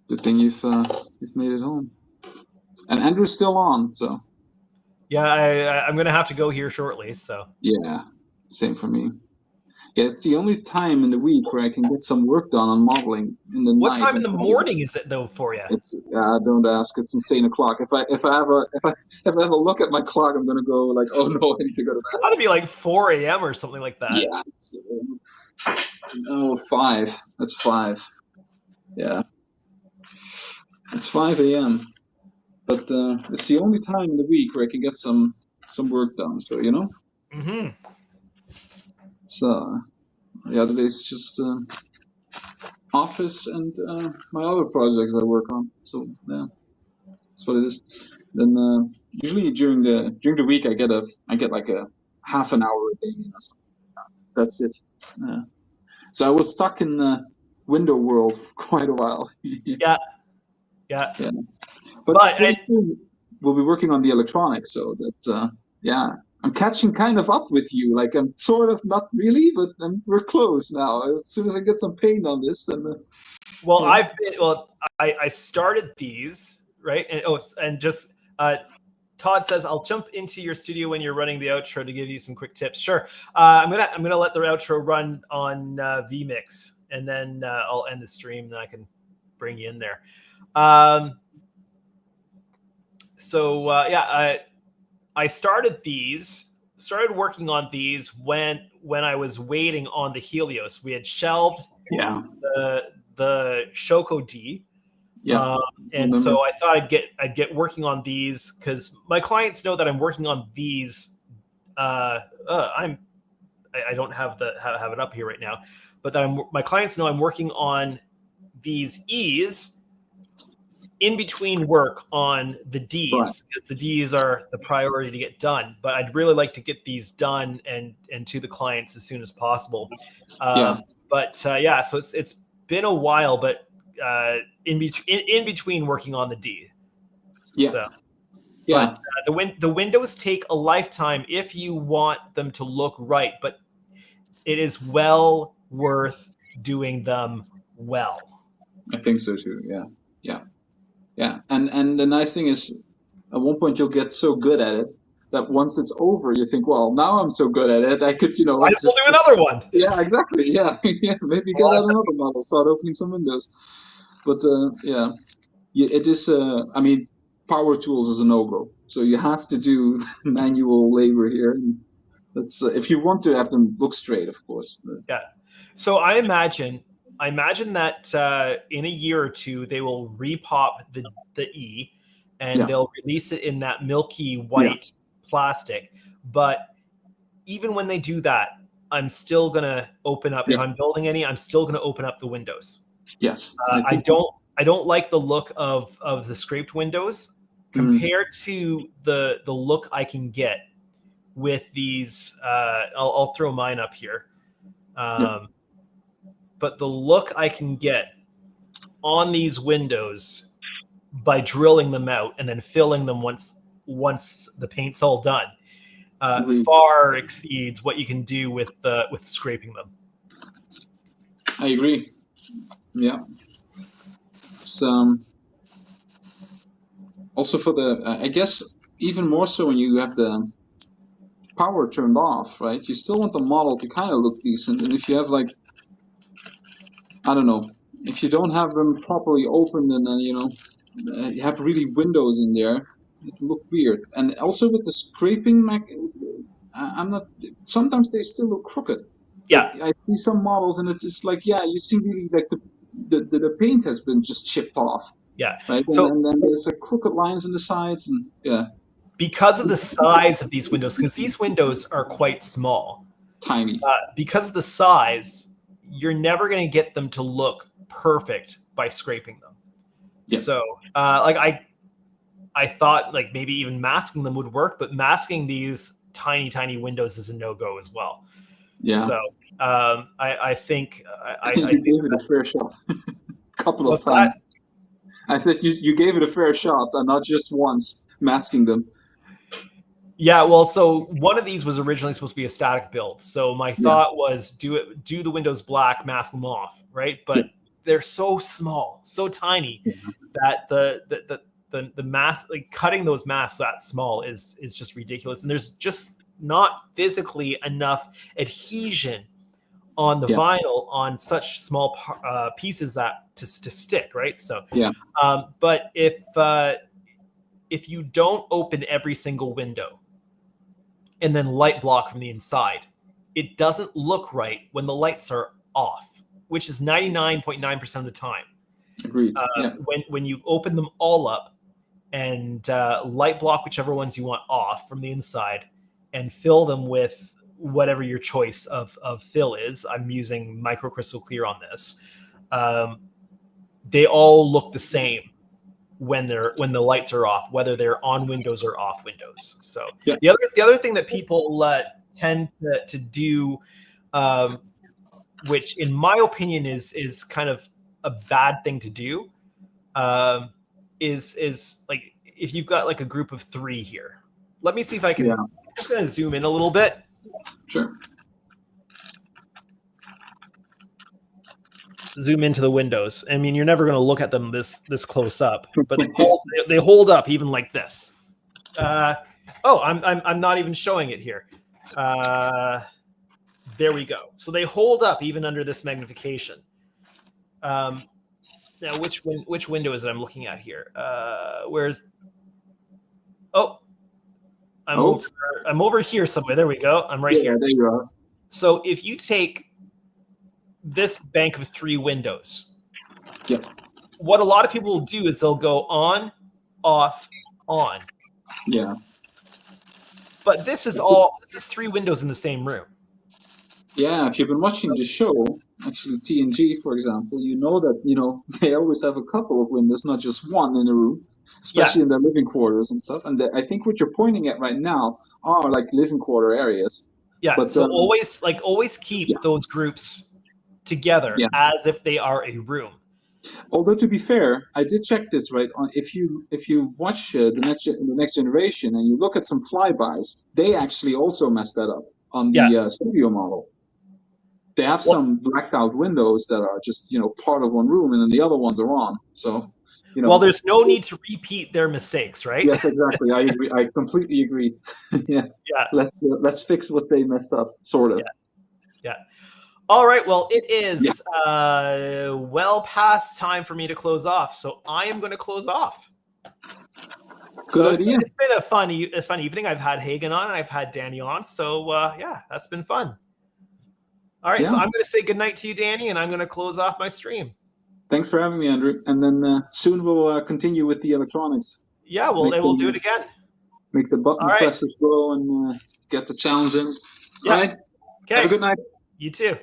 S3: Good thing you've made it home. And Andrew's still on, so
S1: Yeah, I'm gonna have to go here shortly. So
S3: yeah, same for me. Yeah, it's the only time in the week where I can get some work done on modeling in the
S1: what
S3: night.
S1: time in the morning is it though for you?
S3: It's don't ask. It's insane o'clock. If I have a look at my clock, I'm gonna go like, oh no, I need to go to bed.
S1: It's got to be like 4 a.m. or something like that.
S3: Yeah. It's, 5. That's 5. Yeah. It's 5 a.m. But it's the only time in the week where I can get some work done. So
S1: Mm-hmm.
S3: So the other days just office and my other projects I work on. So yeah, that's what it is. Then usually during the week I get like a half an hour a day, something like that. That's it. So I was stuck in the Window World for quite a while.
S1: Yeah.
S3: But we'll be working on the electronics, so that I'm catching kind of up with you. Like I'm sort of not really, but we're close now. As soon as I get some paint on this, then.
S1: Well, I started these right, and just Todd says I'll jump into your studio when you're running the outro to give you some quick tips. Sure, I'm gonna let the outro run on vMix, and then I'll end the stream, and then I can bring you in there. I started working on these when I was waiting on the Helios. We had shelved the Shoko D. And so I thought I'd get working on these because my clients know that I'm working on these. I don't have it up here right now, but my clients know I'm working on these E's in between work on the D's, because the D's are the priority to get done. But I'd really like to get these done and to the clients as soon as possible. So it's been a while, but in between working on the D. But the windows take a lifetime if you want them to look right, but it is well worth doing them well.
S3: I think so too. Yeah. And the nice thing is, at one point you'll get so good at it that once it's over, you think, well, now I'm so good at it, I could,
S1: I just do another one.
S3: Yeah, exactly. Yeah, maybe get out another model, start opening some windows. But it is. I mean, power tools is a no-go. So you have to do manual labor here. And that's if you want to have them look straight, of course.
S1: Yeah. So I imagine that in a year or two they will repop the E, and they'll release it in that milky white plastic. But even when they do that, I'm still gonna open up. If I'm building any, I'm still gonna open up the windows.
S3: Yes.
S1: I don't like the look of the scraped windows compared to the look I can get with these. I'll throw mine up here. But the look I can get on these windows by drilling them out and then filling them once the paint's all done far exceeds what you can do with scraping them.
S3: I agree. Yeah. It's also for the I guess even more so when you have the power turned off, right? You still want the model to kind of look decent, and if you have like, I don't know, if you don't have them properly opened and then you have really windows in there, it looked weird. And also with the scraping, I'm not. Sometimes they still look crooked.
S1: Yeah.
S3: Like I see some models, and it's just like, yeah, you see really like the paint has been just chipped off,
S1: Yeah.
S3: right?
S1: So
S3: And then there's crooked lines in the sides, and yeah,
S1: because of the size of these windows, because these windows are quite small,
S3: tiny.
S1: because of the size, you're never going to get them to look perfect by scraping them.
S3: Yeah.
S1: So, like I thought like maybe even masking them would work, but masking these tiny windows is a no-go as well.
S3: Yeah.
S1: So, I think I
S3: you
S1: think
S3: gave it a fair shot a couple of
S1: what's
S3: times.
S1: that?
S3: I said you gave it a fair shot, and not just once masking them.
S1: Yeah, well, so one of these was originally supposed to be a static build. So my thought was do the windows black, mask them off, right? But they're so small, so tiny that the mask, like cutting those masks that small is just ridiculous. And there's just not physically enough adhesion on the vinyl on such small pieces that to stick, right? So but if you don't open every single window and then light block from the inside, it doesn't look right when the lights are off, which is 99.9% of the time.
S3: Agreed.
S1: When you open them all up and light block whichever ones you want off from the inside and fill them with whatever your choice of fill is. I'm using microcrystal clear on this. They all look the same when the lights are off, whether they're on windows or off windows. So the other thing that people tend to do, which in my opinion is kind of a bad thing to do, is like if you've got like a group of 3 here. Let me see if I can. I'm just going to zoom in a little bit.
S3: Sure.
S1: Zoom into the windows. I mean, you're never going to look at them this close up, but they hold up even like this. I'm not even showing it here. There we go. So they hold up even under this magnification. Now, which window is it I'm looking at here? Where's? Oh, I'm over here somewhere. There we go. I'm right here.
S3: There you are.
S1: So if you take this bank of 3 windows, what a lot of people will do is they'll go on, off, on.
S3: Yeah.
S1: But this is 3 windows in the same room.
S3: Yeah, if you've been watching the show, actually TNG, for example, you know that they always have a couple of windows, not just one in a room, especially in their living quarters and stuff. And I think what you're pointing at right now are like living quarter areas.
S1: Yeah. But, so always keep those groups together as if they are a room.
S3: Although to be fair, I did check this right. If you watch the next generation and you look at some flybys, they actually also messed that up on the studio model. They have some blacked out windows that are just part of one room, and then the other ones are on. So
S1: well, there's no need to repeat their mistakes, right?
S3: Yes, exactly. I agree. I completely agree. Yeah. Let's fix what they messed up, sort of.
S1: Yeah. All right. Well, it is well past time for me to close off, so I am going to close off.
S3: Good idea.
S1: It's been a fun evening. I've had Hagen on, and I've had Danny on, so that's been fun. All right, so I'm going to say goodnight to you, Danny, and I'm going to close off my stream.
S3: Thanks for having me, Andrew. And then soon we'll continue with the electronics.
S1: Yeah, we'll do it again.
S3: Make the button presses go and get the sounds in.
S1: Yeah.
S3: All right.
S1: Okay.
S3: Have a good night.
S1: You too.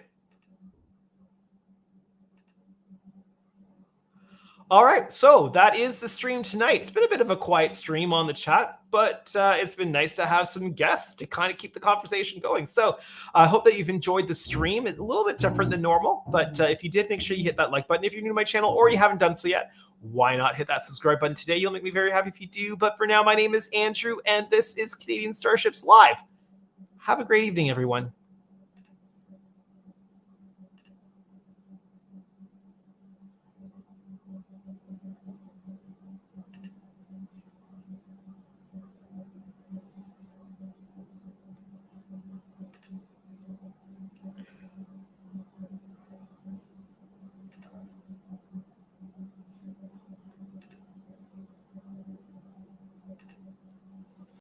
S1: All right, so that is the stream tonight. It's been a bit of a quiet stream on the chat, but it's been nice to have some guests to kind of keep the conversation going. So I hope that you've enjoyed the stream. It's a little bit different than normal, but if you did, make sure you hit that like button. If you're new to my channel or you haven't done so yet, why not hit that subscribe button today? You'll make me very happy if you do. But for now, my name is Andrew, and this is Canadian Starships Live. Have a great evening, everyone.